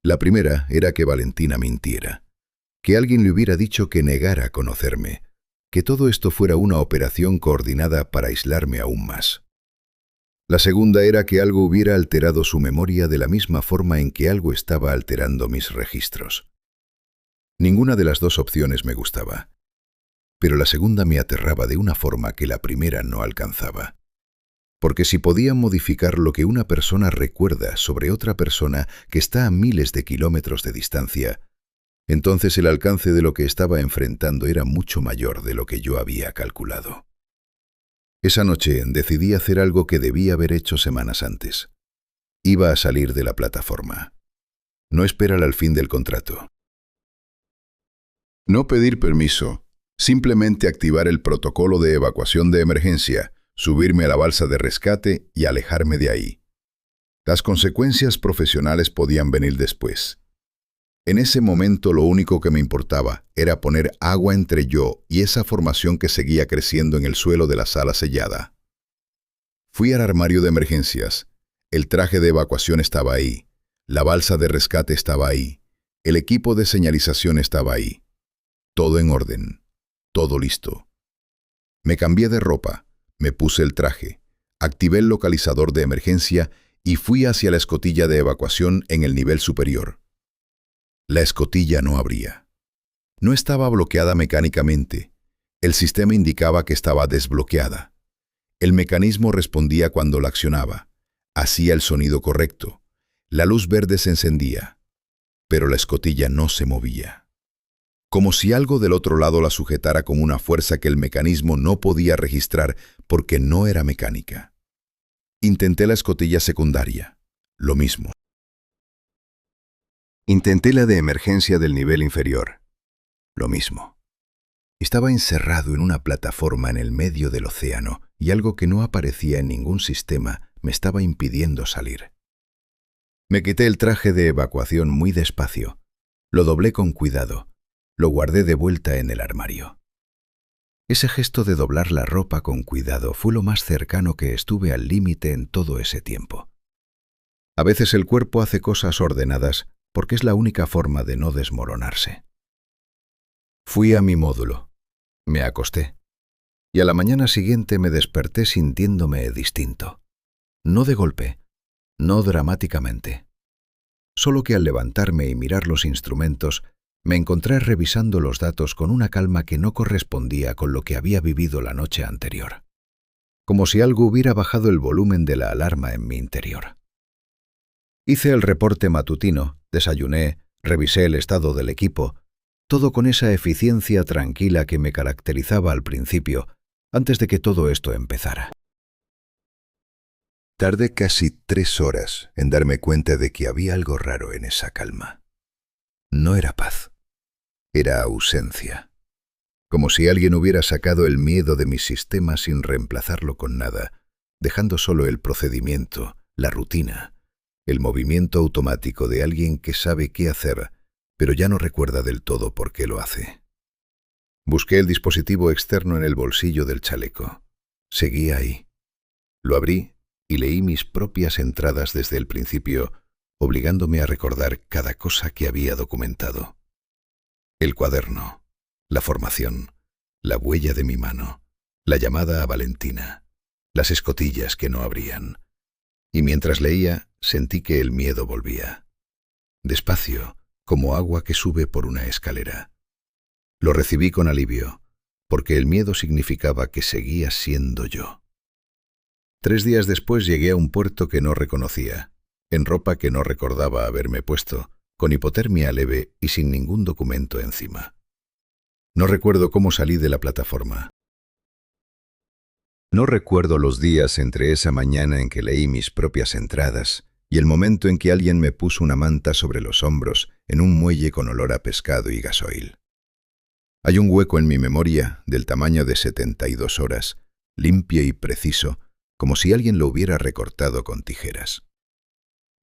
La primera era que Valentina mintiera, que alguien le hubiera dicho que negara conocerme, que todo esto fuera una operación coordinada para aislarme aún más. La segunda era que algo hubiera alterado su memoria de la misma forma en que algo estaba alterando mis registros. Ninguna de las 2 opciones me gustaba, pero la segunda me aterraba de una forma que la primera no alcanzaba. Porque si podía modificar lo que una persona recuerda sobre otra persona que está a miles de kilómetros de distancia, entonces el alcance de lo que estaba enfrentando era mucho mayor de lo que yo había calculado. Esa noche decidí hacer algo que debía haber hecho semanas antes. Iba a salir de la plataforma. No esperar al fin del contrato. No pedir permiso, simplemente activar el protocolo de evacuación de emergencia, subirme a la balsa de rescate y alejarme de ahí. Las consecuencias profesionales podían venir después. En ese momento lo único que me importaba era poner agua entre yo y esa formación que seguía creciendo en el suelo de la sala sellada. Fui al armario de emergencias. El traje de evacuación estaba ahí. La balsa de rescate estaba ahí. El equipo de señalización estaba ahí. Todo en orden. Todo listo. Me cambié de ropa, me puse el traje, activé el localizador de emergencia y fui hacia la escotilla de evacuación en el nivel superior. La escotilla no abría. No estaba bloqueada mecánicamente. El sistema indicaba que estaba desbloqueada. El mecanismo respondía cuando la accionaba. Hacía el sonido correcto. La luz verde se encendía, pero la escotilla no se movía. Como si algo del otro lado la sujetara con una fuerza que el mecanismo no podía registrar porque no era mecánica. Intenté la escotilla secundaria. Lo mismo. Intenté la de emergencia del nivel inferior. Lo mismo. Estaba encerrado en una plataforma en el medio del océano y algo que no aparecía en ningún sistema me estaba impidiendo salir. Me quité el traje de evacuación muy despacio. Lo doblé con cuidado. Lo guardé de vuelta en el armario. Ese gesto de doblar la ropa con cuidado fue lo más cercano que estuve al límite en todo ese tiempo. A veces el cuerpo hace cosas ordenadas porque es la única forma de no desmoronarse. Fui a mi módulo. Me acosté. Y a la mañana siguiente me desperté sintiéndome distinto. No de golpe, no dramáticamente. Solo que al levantarme y mirar los instrumentos, me encontré revisando los datos con una calma que no correspondía con lo que había vivido la noche anterior. Como si algo hubiera bajado el volumen de la alarma en mi interior. Hice el reporte matutino, desayuné, revisé el estado del equipo, todo con esa eficiencia tranquila que me caracterizaba al principio, antes de que todo esto empezara. Tardé casi 3 horas en darme cuenta de que había algo raro en esa calma. No era paz, era ausencia. Como si alguien hubiera sacado el miedo de mi sistema sin reemplazarlo con nada, dejando solo el procedimiento, la rutina, el movimiento automático de alguien que sabe qué hacer, pero ya no recuerda del todo por qué lo hace. Busqué el dispositivo externo en el bolsillo del chaleco. Seguía ahí. Lo abrí y leí mis propias entradas desde el principio, obligándome a recordar cada cosa que había documentado. El cuaderno, la formación, la huella de mi mano, la llamada a Valentina, las escotillas que no abrían. Y mientras leía, sentí que el miedo volvía. Despacio, como agua que sube por una escalera. Lo recibí con alivio, porque el miedo significaba que seguía siendo yo. 3 días después llegué a un puerto que no reconocía, en ropa que no recordaba haberme puesto, con hipotermia leve y sin ningún documento encima. No recuerdo cómo salí de la plataforma. No recuerdo los días entre esa mañana en que leí mis propias entradas y el momento en que alguien me puso una manta sobre los hombros en un muelle con olor a pescado y gasoil. Hay un hueco en mi memoria del tamaño de 72 horas, limpio y preciso, como si alguien lo hubiera recortado con tijeras.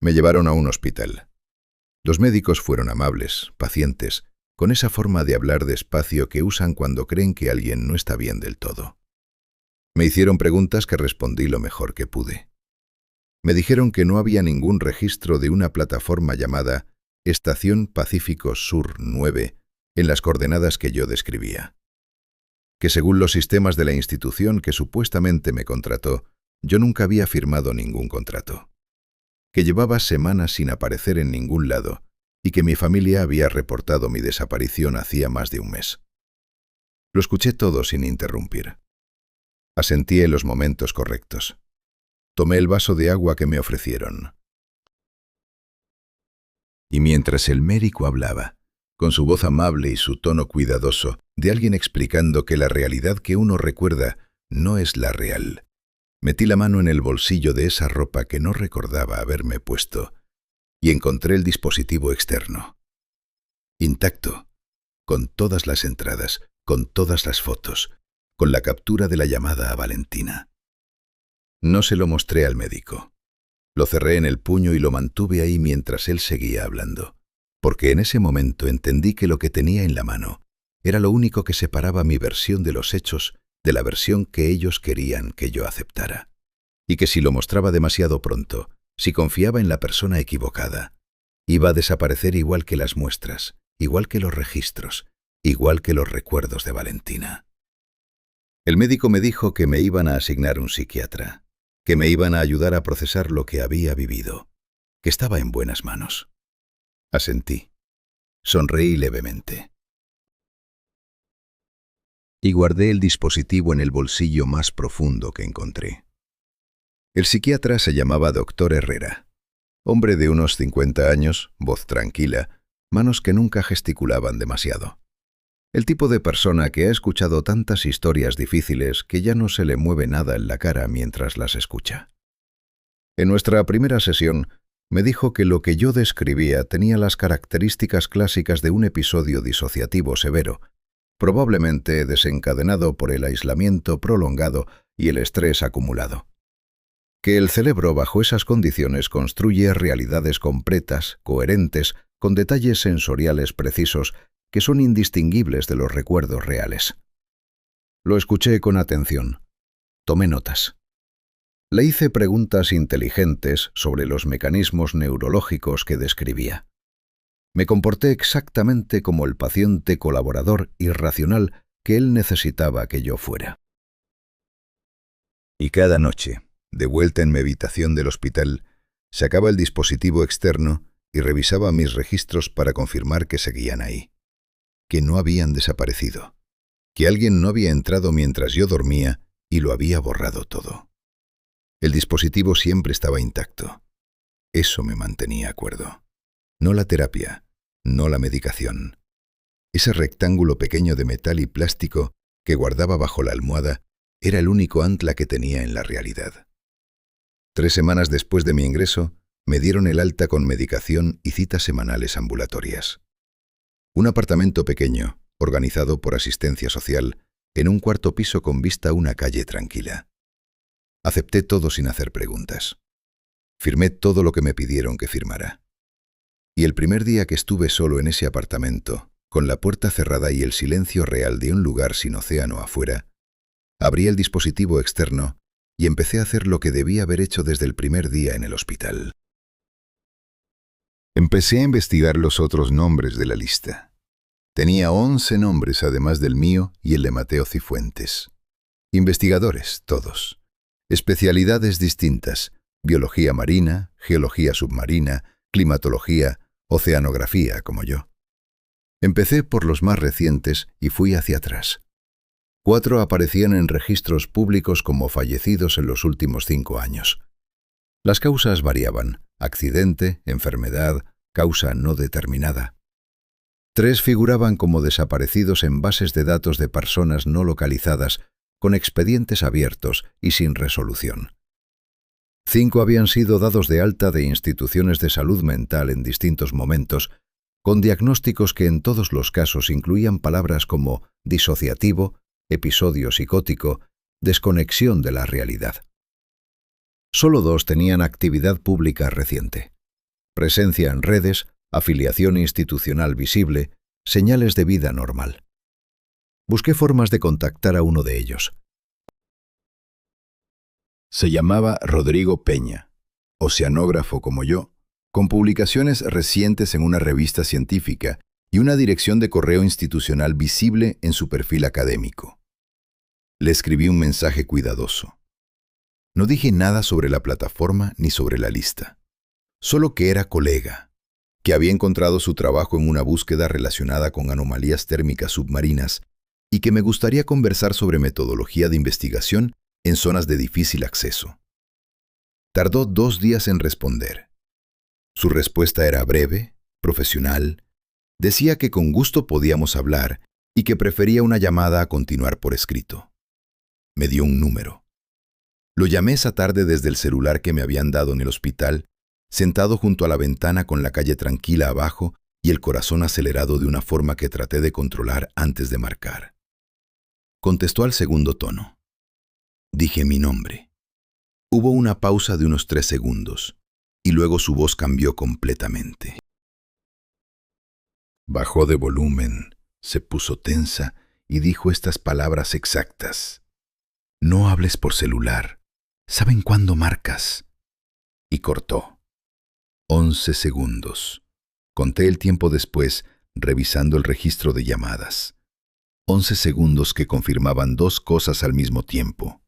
Me llevaron a un hospital. Los médicos fueron amables, pacientes, con esa forma de hablar despacio que usan cuando creen que alguien no está bien del todo. Me hicieron preguntas que respondí lo mejor que pude. Me dijeron que no había ningún registro de una plataforma llamada Estación Pacífico Sur 9 en las coordenadas que yo describía. Que según los sistemas de la institución que supuestamente me contrató, yo nunca había firmado ningún contrato. Que llevaba semanas sin aparecer en ningún lado y que mi familia había reportado mi desaparición hacía más de un mes. Lo escuché todo sin interrumpir. Asentí en los momentos correctos. Tomé el vaso de agua que me ofrecieron. Y mientras el médico hablaba, con su voz amable y su tono cuidadoso, de alguien explicando que la realidad que uno recuerda no es la real, metí la mano en el bolsillo de esa ropa que no recordaba haberme puesto y encontré el dispositivo externo. Intacto, con todas las entradas, con todas las fotos, con la captura de la llamada a Valentina. No se lo mostré al médico. Lo cerré en el puño y lo mantuve ahí mientras él seguía hablando, porque en ese momento entendí que lo que tenía en la mano era lo único que separaba mi versión de los hechos de la versión que ellos querían que yo aceptara, y que si lo mostraba demasiado pronto, si confiaba en la persona equivocada, iba a desaparecer igual que las muestras, igual que los registros, igual que los recuerdos de Valentina. El médico me dijo que me iban a asignar un psiquiatra, que me iban a ayudar a procesar lo que había vivido, que estaba en buenas manos. Asentí. Sonreí levemente. Y guardé el dispositivo en el bolsillo más profundo que encontré. El psiquiatra se llamaba Dr. Herrera. Hombre de unos 50 años, voz tranquila, manos que nunca gesticulaban demasiado. El tipo de persona que ha escuchado tantas historias difíciles que ya no se le mueve nada en la cara mientras las escucha. En nuestra primera sesión, me dijo que lo que yo describía tenía las características clásicas de un episodio disociativo severo, probablemente desencadenado por el aislamiento prolongado y el estrés acumulado. Que el cerebro bajo esas condiciones construye realidades completas, coherentes, con detalles sensoriales precisos que son indistinguibles de los recuerdos reales. Lo escuché con atención. Tomé notas. Le hice preguntas inteligentes sobre los mecanismos neurológicos que describía. Me comporté exactamente como el paciente colaborador y racional que él necesitaba que yo fuera. Y cada noche, de vuelta en mi habitación del hospital, sacaba el dispositivo externo y revisaba mis registros para confirmar que seguían ahí, que no habían desaparecido, que alguien no había entrado mientras yo dormía y lo había borrado todo. El dispositivo siempre estaba intacto. Eso me mantenía cuerdo. No la terapia, no la medicación. Ese rectángulo pequeño de metal y plástico que guardaba bajo la almohada era el único ancla que tenía en la realidad. 3 semanas después de mi ingreso, me dieron el alta con medicación y citas semanales ambulatorias. Un apartamento pequeño, organizado por asistencia social, en un cuarto piso con vista a una calle tranquila. Acepté todo sin hacer preguntas. Firmé todo lo que me pidieron que firmara. Y el primer día que estuve solo en ese apartamento, con la puerta cerrada y el silencio real de un lugar sin océano afuera, abrí el dispositivo externo y empecé a hacer lo que debía haber hecho desde el primer día en el hospital. Empecé a investigar los otros nombres de la lista. Tenía 11 nombres además del mío y el de Mateo Cifuentes. Investigadores, todos. Especialidades distintas: biología marina, geología submarina, climatología, oceanografía, como yo. Empecé por los más recientes y fui hacia atrás. 4 aparecían en registros públicos como fallecidos en los últimos 5 años. Las causas variaban: accidente, enfermedad, causa no determinada. 3 figuraban como desaparecidos en bases de datos de personas no localizadas, con expedientes abiertos y sin resolución. 5 habían sido dados de alta de instituciones de salud mental en distintos momentos, con diagnósticos que en todos los casos incluían palabras como disociativo, episodio psicótico, desconexión de la realidad. Solo 2 tenían actividad pública reciente: presencia en redes, afiliación institucional visible, señales de vida normal. Busqué formas de contactar a uno de ellos. Se llamaba Rodrigo Peña, oceanógrafo como yo, con publicaciones recientes en una revista científica y una dirección de correo institucional visible en su perfil académico. Le escribí un mensaje cuidadoso. No dije nada sobre la plataforma ni sobre la lista, solo que era colega, que había encontrado su trabajo en una búsqueda relacionada con anomalías térmicas submarinas y que me gustaría conversar sobre metodología de investigación en zonas de difícil acceso. Tardó 2 días en responder. Su respuesta era breve, profesional. Decía que con gusto podíamos hablar y que prefería una llamada a continuar por escrito. Me dio un número. Lo llamé esa tarde desde el celular que me habían dado en el hospital, sentado junto a la ventana con la calle tranquila abajo y el corazón acelerado de una forma que traté de controlar antes de marcar. Contestó al segundo tono. Dije mi nombre. Hubo una pausa de unos 3 segundos, y luego su voz cambió completamente. Bajó de volumen, se puso tensa y dijo estas palabras exactas: «No hables por celular. ¿Saben cuándo marcas?» Y cortó. 11 segundos. Conté el tiempo después, revisando el registro de llamadas. 11 segundos que confirmaban dos cosas al mismo tiempo.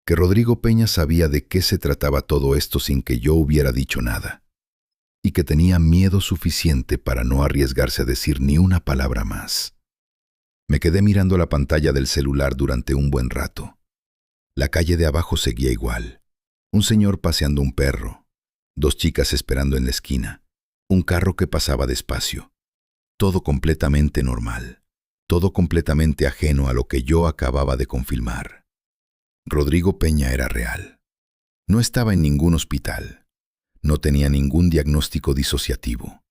Que Rodrigo Peña sabía de qué se trataba todo esto sin que yo hubiera dicho nada. Y que tenía miedo suficiente para no arriesgarse a decir ni una palabra más. Me quedé mirando la pantalla del celular durante un buen rato. La calle de abajo seguía igual. Un señor paseando un perro. Dos chicas esperando en la esquina. Un carro que pasaba despacio. Todo completamente normal. Todo completamente ajeno a lo que yo acababa de confirmar. Rodrigo Peña era real. No estaba en ningún hospital. No tenía ningún diagnóstico disociativo.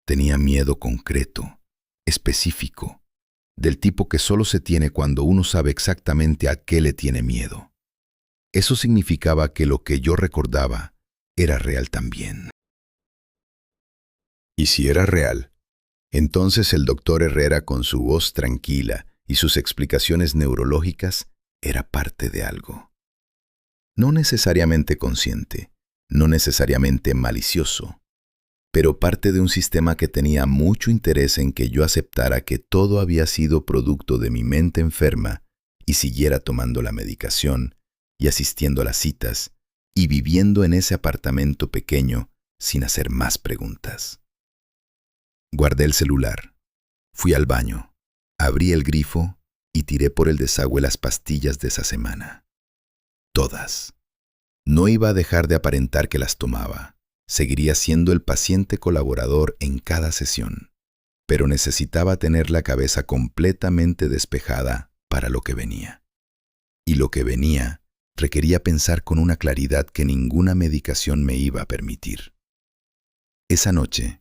Tenía miedo concreto, específico, del tipo que solo se tiene cuando uno sabe exactamente a qué le tiene miedo. Eso significaba que lo que yo recordaba era real también. Y si era real, entonces el doctor Herrera, con su voz tranquila y sus explicaciones neurológicas, era parte de algo. No necesariamente consciente, no necesariamente malicioso, pero parte de un sistema que tenía mucho interés en que yo aceptara que todo había sido producto de mi mente enferma y siguiera tomando la medicación y asistiendo a las citas y viviendo en ese apartamento pequeño sin hacer más preguntas. Guardé el celular, fui al baño, abrí el grifo y tiré por el desagüe las pastillas de esa semana. Todas. No iba a dejar de aparentar que las tomaba. Seguiría siendo el paciente colaborador en cada sesión. Pero necesitaba tener la cabeza completamente despejada para lo que venía. Y lo que venía requería pensar con una claridad que ninguna medicación me iba a permitir. Esa noche,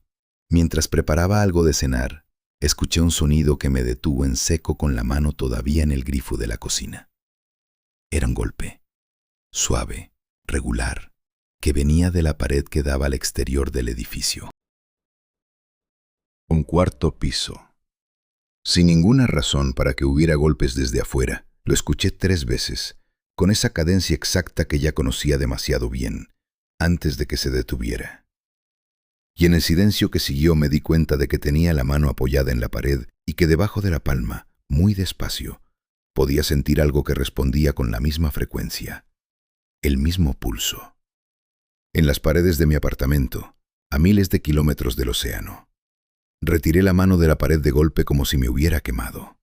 mientras preparaba algo de cenar, escuché un sonido que me detuvo en seco con la mano todavía en el grifo de la cocina. Era un golpe, suave, regular, que venía de la pared que daba al exterior del edificio. Un cuarto piso. Sin ninguna razón para que hubiera golpes desde afuera, lo escuché 3 veces, con esa cadencia exacta que ya conocía demasiado bien, antes de que se detuviera. Y en el silencio que siguió me di cuenta de que tenía la mano apoyada en la pared y que debajo de la palma, muy despacio, podía sentir algo que respondía con la misma frecuencia, el mismo pulso. En las paredes de mi apartamento, a miles de kilómetros del océano. Retiré la mano de la pared de golpe como si me hubiera quemado.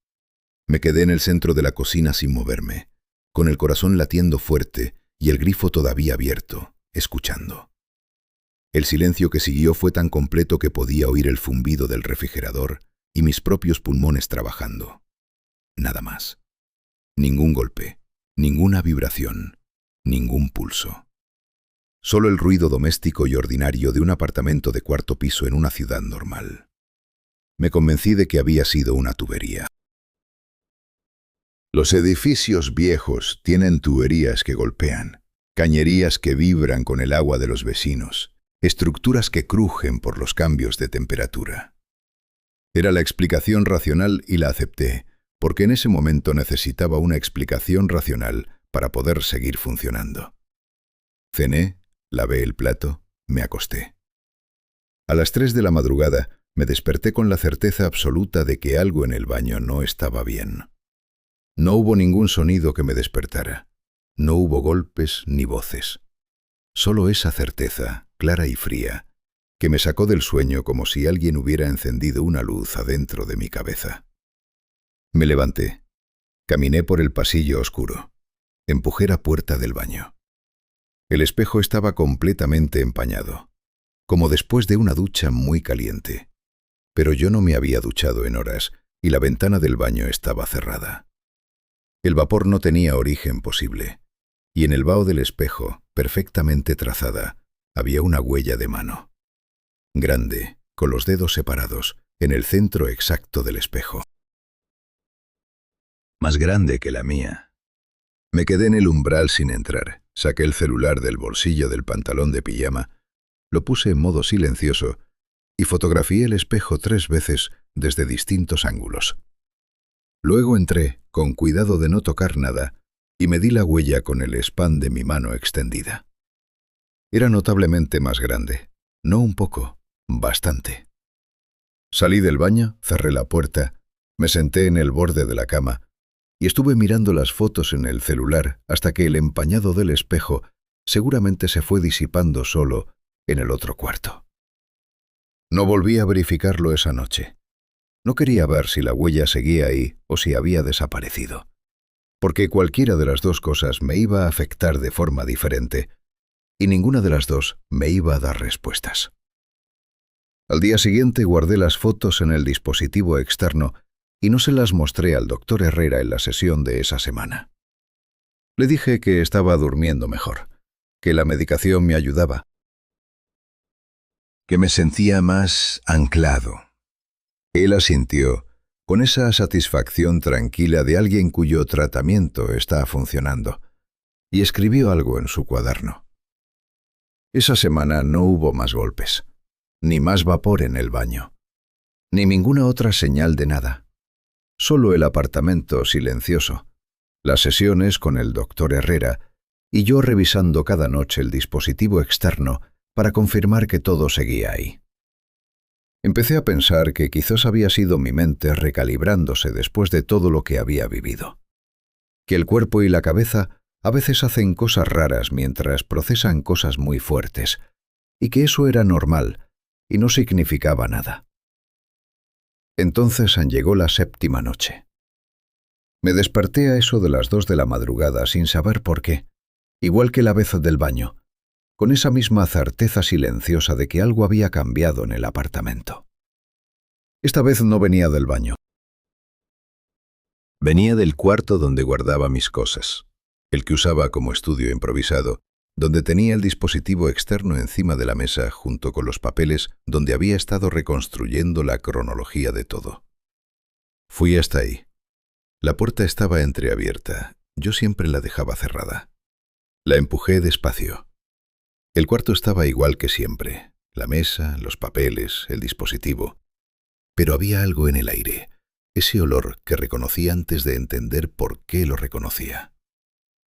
Me quedé en el centro de la cocina sin moverme, con el corazón latiendo fuerte y el grifo todavía abierto, escuchando. El silencio que siguió fue tan completo que podía oír el zumbido del refrigerador y mis propios pulmones trabajando. Nada más. Ningún golpe, ninguna vibración, ningún pulso. Solo el ruido doméstico y ordinario de un apartamento de 4º piso en una ciudad normal. Me convencí de que había sido una tubería. Los edificios viejos tienen tuberías que golpean, cañerías que vibran con el agua de los vecinos, estructuras que crujen por los cambios de temperatura. Era la explicación racional y la acepté, porque en ese momento necesitaba una explicación racional para poder seguir funcionando. Cené, lavé el plato, me acosté. A las 3 de la madrugada me desperté con la certeza absoluta de que algo en el baño no estaba bien. No hubo ningún sonido que me despertara. No hubo golpes ni voces. Solo esa certeza, clara y fría, que me sacó del sueño como si alguien hubiera encendido una luz adentro de mi cabeza. Me levanté. Caminé por el pasillo oscuro. Empujé la puerta del baño. El espejo estaba completamente empañado, como después de una ducha muy caliente. Pero yo no me había duchado en horas y la ventana del baño estaba cerrada. El vapor no tenía origen posible, y en el vaho del espejo, perfectamente trazada, había una huella de mano. Grande, con los dedos separados, en el centro exacto del espejo. Más grande que la mía. Me quedé en el umbral sin entrar. Saqué el celular del bolsillo del pantalón de pijama, lo puse en modo silencioso y fotografié el espejo 3 veces desde distintos ángulos. Luego entré, con cuidado de no tocar nada, y medí la huella con el span de mi mano extendida. Era notablemente más grande, no un poco, bastante. Salí del baño, cerré la puerta Me senté en el borde de la cama y estuve mirando las fotos en el celular hasta que el empañado del espejo seguramente se fue disipando solo en el otro cuarto. No volví a verificarlo esa noche. No quería ver si la huella seguía ahí o si había desaparecido, porque cualquiera de las dos cosas me iba a afectar de forma diferente y ninguna de las dos me iba a dar respuestas. Al día siguiente guardé las fotos en el dispositivo externo y no se las mostré al doctor Herrera en la sesión de esa semana. Le dije que estaba durmiendo mejor, que la medicación me ayudaba, que me sentía más anclado. Él asintió, con esa satisfacción tranquila de alguien cuyo tratamiento está funcionando, y escribió algo en su cuaderno. Esa semana no hubo más golpes, ni más vapor en el baño, ni ninguna otra señal de nada. Solo el apartamento silencioso, las sesiones con el doctor Herrera y yo revisando cada noche el dispositivo externo para confirmar que todo seguía ahí. Empecé a pensar que quizás había sido mi mente recalibrándose después de todo lo que había vivido. Que el cuerpo y la cabeza a veces hacen cosas raras mientras procesan cosas muy fuertes, y que eso era normal y no significaba nada. Entonces llegó la séptima noche. Me desperté a eso de las 2 de la madrugada sin saber por qué, igual que la vez del baño, con esa misma certeza silenciosa de que algo había cambiado en el apartamento. Esta vez no venía del baño. Venía del cuarto donde guardaba mis cosas, el que usaba como estudio improvisado, donde tenía el dispositivo externo encima de la mesa junto con los papeles donde había estado reconstruyendo la cronología de todo. Fui hasta ahí. La puerta estaba entreabierta, yo siempre la dejaba cerrada. La empujé despacio. El cuarto estaba igual que siempre, la mesa, los papeles, el dispositivo. Pero había algo en el aire, ese olor que reconocí antes de entender por qué lo reconocía.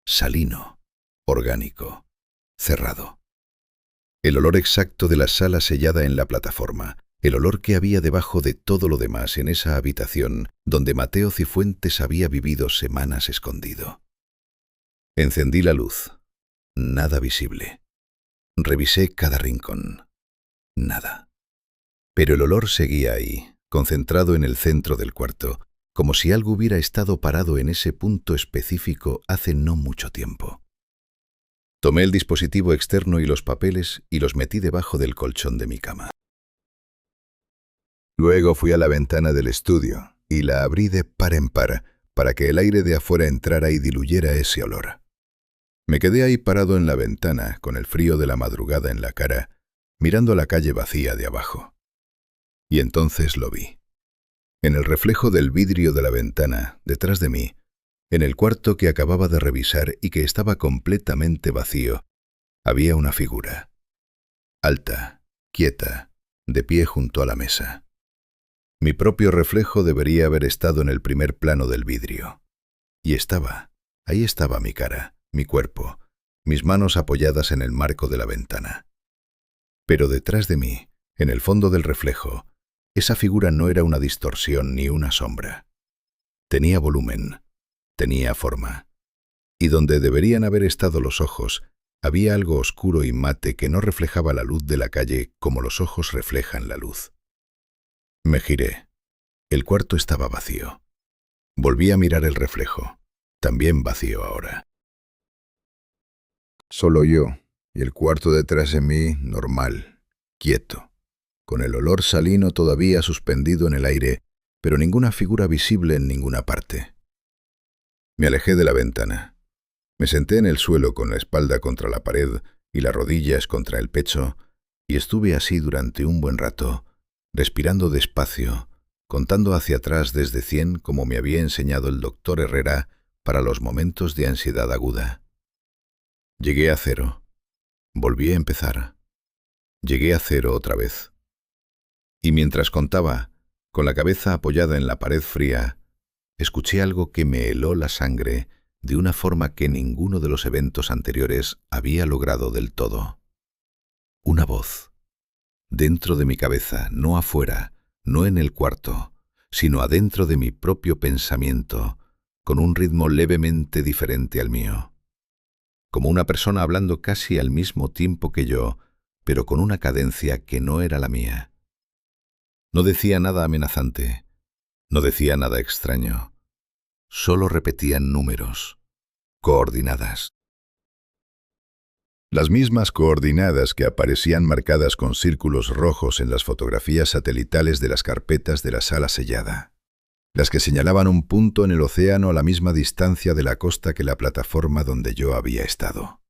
Salino, orgánico, cerrado. El olor exacto de la sala sellada en la plataforma, el olor que había debajo de todo lo demás en esa habitación donde Mateo Cifuentes había vivido semanas escondido. Encendí la luz. Nada visible. Revisé cada rincón. Nada. Pero el olor seguía ahí, concentrado en el centro del cuarto, como si algo hubiera estado parado en ese punto específico hace no mucho tiempo. Tomé el dispositivo externo y los papeles y los metí debajo del colchón de mi cama. Luego fui a la ventana del estudio y la abrí de par en par para que el aire de afuera entrara y diluyera ese olor. Me quedé ahí parado en la ventana, con el frío de la madrugada en la cara, mirando la calle vacía de abajo. Y entonces lo vi. En el reflejo del vidrio de la ventana, detrás de mí, en el cuarto que acababa de revisar y que estaba completamente vacío, había una figura. Alta, quieta, de pie junto a la mesa. Mi propio reflejo debería haber estado en el primer plano del vidrio. Y ahí estaba mi cara, mi cuerpo, mis manos apoyadas en el marco de la ventana. Pero detrás de mí, en el fondo del reflejo, esa figura no era una distorsión ni una sombra. Tenía volumen, tenía forma. Y donde deberían haber estado los ojos, había algo oscuro y mate que no reflejaba la luz de la calle como los ojos reflejan la luz. Me giré. El cuarto estaba vacío. Volví a mirar el reflejo, también vacío ahora. Solo yo, y el cuarto detrás de mí, normal, quieto, con el olor salino todavía suspendido en el aire, pero ninguna figura visible en ninguna parte. Me alejé de la ventana. Me senté en el suelo con la espalda contra la pared y las rodillas contra el pecho, y estuve así durante un buen rato, respirando despacio, contando hacia atrás desde 100 como me había enseñado el doctor Herrera para los momentos de ansiedad aguda. Llegué a 0. Volví a empezar. Llegué a 0 otra vez. Y mientras contaba, con la cabeza apoyada en la pared fría, escuché algo que me heló la sangre de una forma que ninguno de los eventos anteriores había logrado del todo. Una voz. Dentro de mi cabeza, no afuera, no en el cuarto, sino adentro de mi propio pensamiento, con un ritmo levemente diferente al mío. Como una persona hablando casi al mismo tiempo que yo, pero con una cadencia que no era la mía. No decía nada amenazante, no decía nada extraño, solo repetían números, coordenadas. Las mismas coordenadas que aparecían marcadas con círculos rojos en las fotografías satelitales de las carpetas de la sala sellada. Las que señalaban un punto en el océano a la misma distancia de la costa que la plataforma donde yo había estado.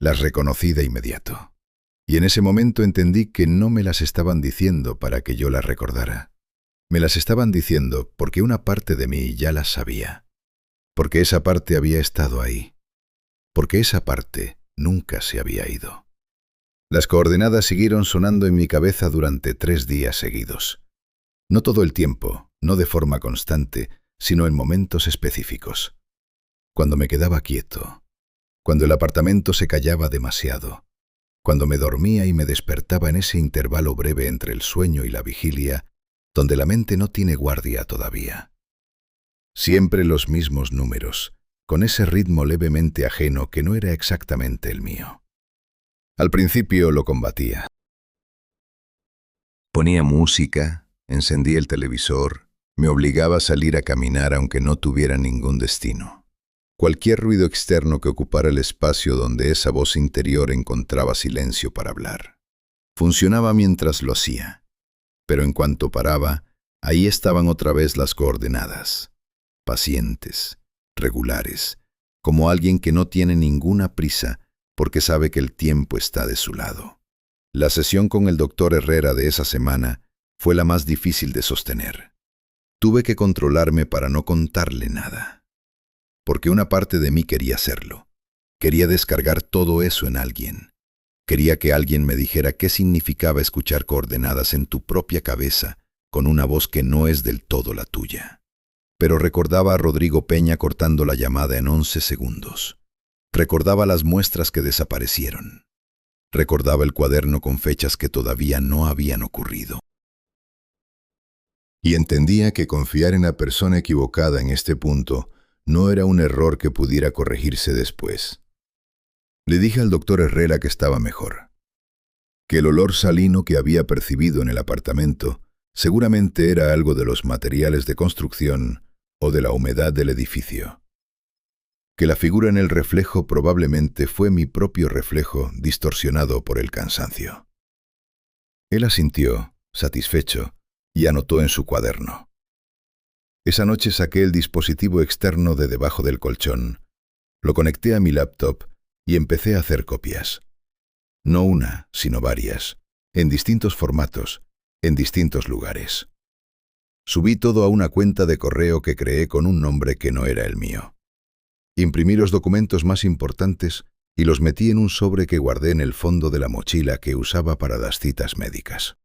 Las reconocí de inmediato. Y en ese momento entendí que no me las estaban diciendo para que yo las recordara. Me las estaban diciendo porque una parte de mí ya las sabía. Porque esa parte había estado ahí. Porque esa parte nunca se había ido. Las coordenadas siguieron sonando en mi cabeza durante 3 días seguidos. No todo el tiempo, no de forma constante, sino en momentos específicos. Cuando me quedaba quieto, cuando el apartamento se callaba demasiado, cuando me dormía y me despertaba en ese intervalo breve entre el sueño y la vigilia, donde la mente no tiene guardia todavía. Siempre los mismos números, con ese ritmo levemente ajeno que no era exactamente el mío. Al principio lo combatía. Ponía música, encendía el televisor, me obligaba a salir a caminar aunque no tuviera ningún destino. Cualquier ruido externo que ocupara el espacio donde esa voz interior encontraba silencio para hablar. Funcionaba mientras lo hacía, pero en cuanto paraba, ahí estaban otra vez las coordenadas, pacientes, regulares, como alguien que no tiene ninguna prisa porque sabe que el tiempo está de su lado. La sesión con el doctor Herrera de esa semana fue la más difícil de sostener. Tuve que controlarme para no contarle nada, porque una parte de mí quería hacerlo. Quería descargar todo eso en alguien. Quería que alguien me dijera qué significaba escuchar coordenadas en tu propia cabeza con una voz que no es del todo la tuya. Pero recordaba a Rodrigo Peña cortando la llamada en 11 segundos. Recordaba las muestras que desaparecieron. Recordaba el cuaderno con fechas que todavía no habían ocurrido. Y entendía que confiar en la persona equivocada en este punto no era un error que pudiera corregirse después. Le dije al doctor Herrera que estaba mejor, que el olor salino que había percibido en el apartamento seguramente era algo de los materiales de construcción o de la humedad del edificio. Que la figura en el reflejo probablemente fue mi propio reflejo distorsionado por el cansancio. Él asintió, satisfecho, y anotó en su cuaderno. Esa noche saqué el dispositivo externo de debajo del colchón, lo conecté a mi laptop y empecé a hacer copias. No una, sino varias, en distintos formatos, en distintos lugares. Subí todo a una cuenta de correo que creé con un nombre que no era el mío. Imprimí los documentos más importantes y los metí en un sobre que guardé en el fondo de la mochila que usaba para las citas médicas.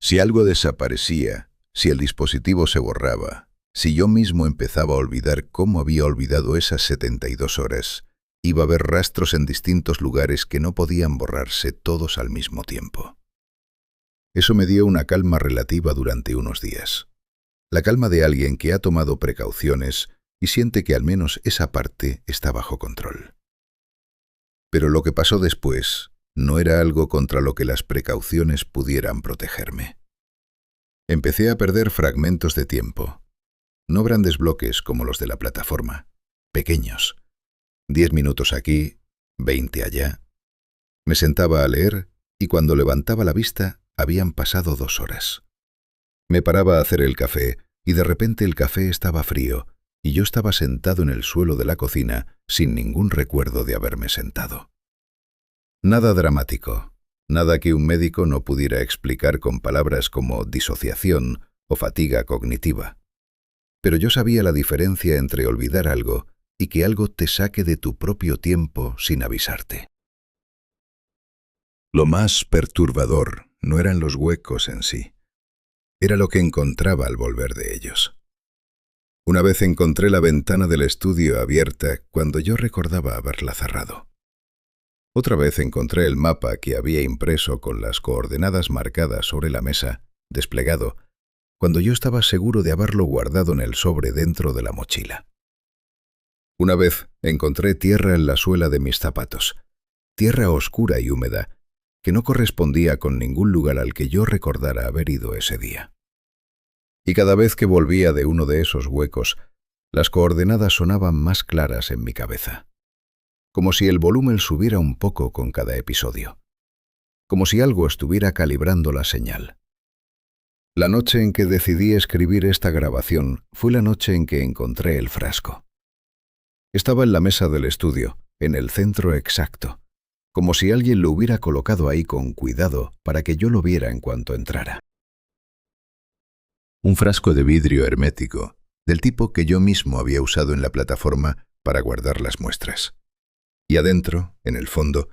Si algo desaparecía, si el dispositivo se borraba, si yo mismo empezaba a olvidar cómo había olvidado esas 72 horas, iba a haber rastros en distintos lugares que no podían borrarse todos al mismo tiempo. Eso me dio una calma relativa durante unos días. La calma de alguien que ha tomado precauciones y siente que al menos esa parte está bajo control. Pero lo que pasó después no era algo contra lo que las precauciones pudieran protegerme. Empecé a perder fragmentos de tiempo, no grandes bloques como los de la plataforma, pequeños. 10 minutos aquí, 20 allá. Me sentaba a leer y cuando levantaba la vista habían pasado 2 horas. Me paraba a hacer el café y de repente el café estaba frío y yo estaba sentado en el suelo de la cocina sin ningún recuerdo de haberme sentado. Nada dramático, nada que un médico no pudiera explicar con palabras como disociación o fatiga cognitiva. Pero yo sabía la diferencia entre olvidar algo y que algo te saque de tu propio tiempo sin avisarte. Lo más perturbador no eran los huecos en sí, era lo que encontraba al volver de ellos. Una vez encontré la ventana del estudio abierta cuando yo recordaba haberla cerrado. Otra vez encontré el mapa que había impreso con las coordenadas marcadas sobre la mesa, desplegado, cuando yo estaba seguro de haberlo guardado en el sobre dentro de la mochila. Una vez encontré tierra en la suela de mis zapatos, tierra oscura y húmeda, que no correspondía con ningún lugar al que yo recordara haber ido ese día. Y cada vez que volvía de uno de esos huecos, las coordenadas sonaban más claras en mi cabeza, como si el volumen subiera un poco con cada episodio, como si algo estuviera calibrando la señal. La noche en que decidí escribir esta grabación fue la noche en que encontré el frasco. Estaba en la mesa del estudio, en el centro exacto, como si alguien lo hubiera colocado ahí con cuidado para que yo lo viera en cuanto entrara. Un frasco de vidrio hermético, del tipo que yo mismo había usado en la plataforma para guardar las muestras. Y adentro, en el fondo,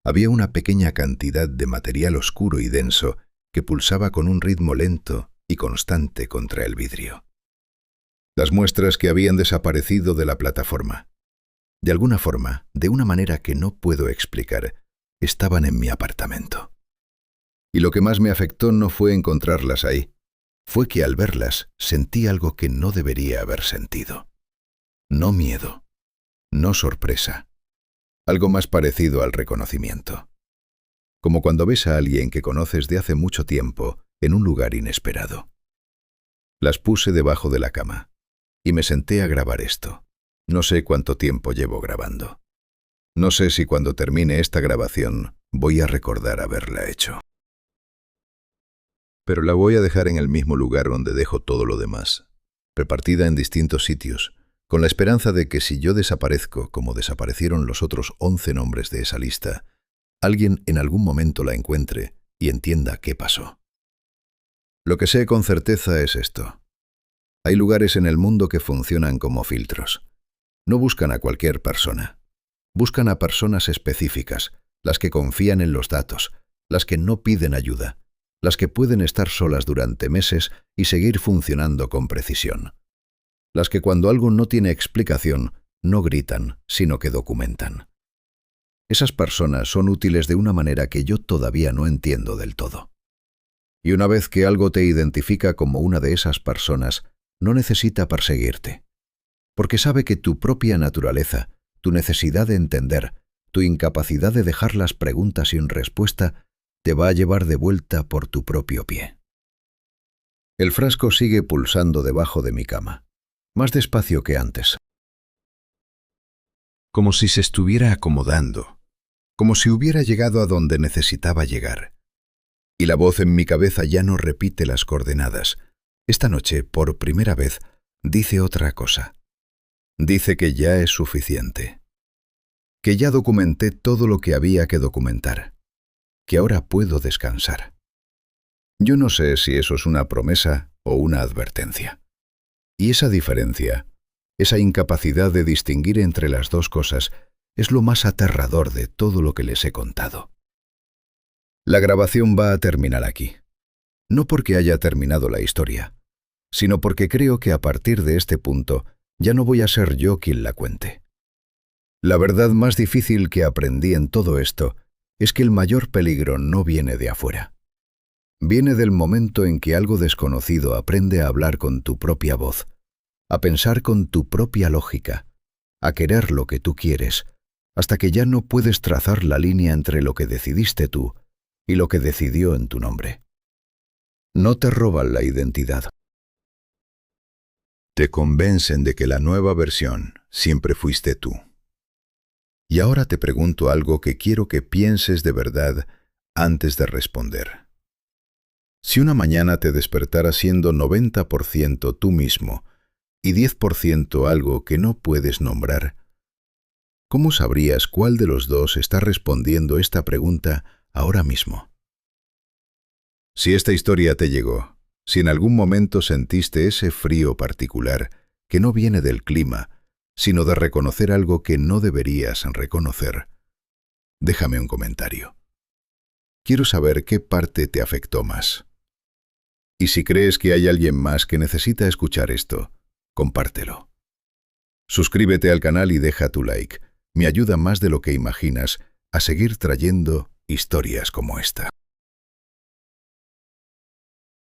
había una pequeña cantidad de material oscuro y denso que pulsaba con un ritmo lento y constante contra el vidrio. Las muestras que habían desaparecido de la plataforma. De alguna forma, de una manera que no puedo explicar, estaban en mi apartamento. Y lo que más me afectó no fue encontrarlas ahí, fue que al verlas sentí algo que no debería haber sentido. No miedo, no sorpresa, algo más parecido al reconocimiento. Como cuando ves a alguien que conoces de hace mucho tiempo en un lugar inesperado. Las puse debajo de la cama y me senté a grabar esto. No sé cuánto tiempo llevo grabando. No sé si cuando termine esta grabación voy a recordar haberla hecho. Pero la voy a dejar en el mismo lugar donde dejo todo lo demás, repartida en distintos sitios, con la esperanza de que si yo desaparezco como desaparecieron los otros 11 nombres de esa lista, alguien en algún momento la encuentre y entienda qué pasó. Lo que sé con certeza es esto. Hay lugares en el mundo que funcionan como filtros. No buscan a cualquier persona. Buscan a personas específicas, las que confían en los datos, las que no piden ayuda, las que pueden estar solas durante meses y seguir funcionando con precisión. Las que cuando algo no tiene explicación, no gritan, sino que documentan. Esas personas son útiles de una manera que yo todavía no entiendo del todo. Y una vez que algo te identifica como una de esas personas, no necesita perseguirte. Porque sabe que tu propia naturaleza, tu necesidad de entender, tu incapacidad de dejar las preguntas sin respuesta, te va a llevar de vuelta por tu propio pie. El frasco sigue pulsando debajo de mi cama, más despacio que antes. Como si se estuviera acomodando, como si hubiera llegado a donde necesitaba llegar. Y la voz en mi cabeza ya no repite las coordenadas. Esta noche, por primera vez, dice otra cosa. Dice que ya es suficiente. Que ya documenté todo lo que había que documentar. Que ahora puedo descansar. Yo no sé si eso es una promesa o una advertencia. Y esa diferencia, esa incapacidad de distinguir entre las dos cosas, es lo más aterrador de todo lo que les he contado. La grabación va a terminar aquí. No porque haya terminado la historia, sino porque creo que a partir de este punto ya no voy a ser yo quien la cuente. La verdad más difícil que aprendí en todo esto es que el mayor peligro no viene de afuera. Viene del momento en que algo desconocido aprende a hablar con tu propia voz, a pensar con tu propia lógica, a querer lo que tú quieres, hasta que ya no puedes trazar la línea entre lo que decidiste tú y lo que decidió en tu nombre. No te roban la identidad. Te convencen de que la nueva versión siempre fuiste tú. Y ahora te pregunto algo que quiero que pienses de verdad antes de responder. Si una mañana te despertaras siendo 90% tú mismo y 10% algo que no puedes nombrar, ¿cómo sabrías cuál de los dos está respondiendo esta pregunta ahora mismo? Si esta historia te llegó, si en algún momento sentiste ese frío particular que no viene del clima, sino de reconocer algo que no deberías reconocer, déjame un comentario. Quiero saber qué parte te afectó más. Y si crees que hay alguien más que necesita escuchar esto, compártelo. Suscríbete al canal y deja tu like. Me ayuda más de lo que imaginas a seguir trayendo historias como esta.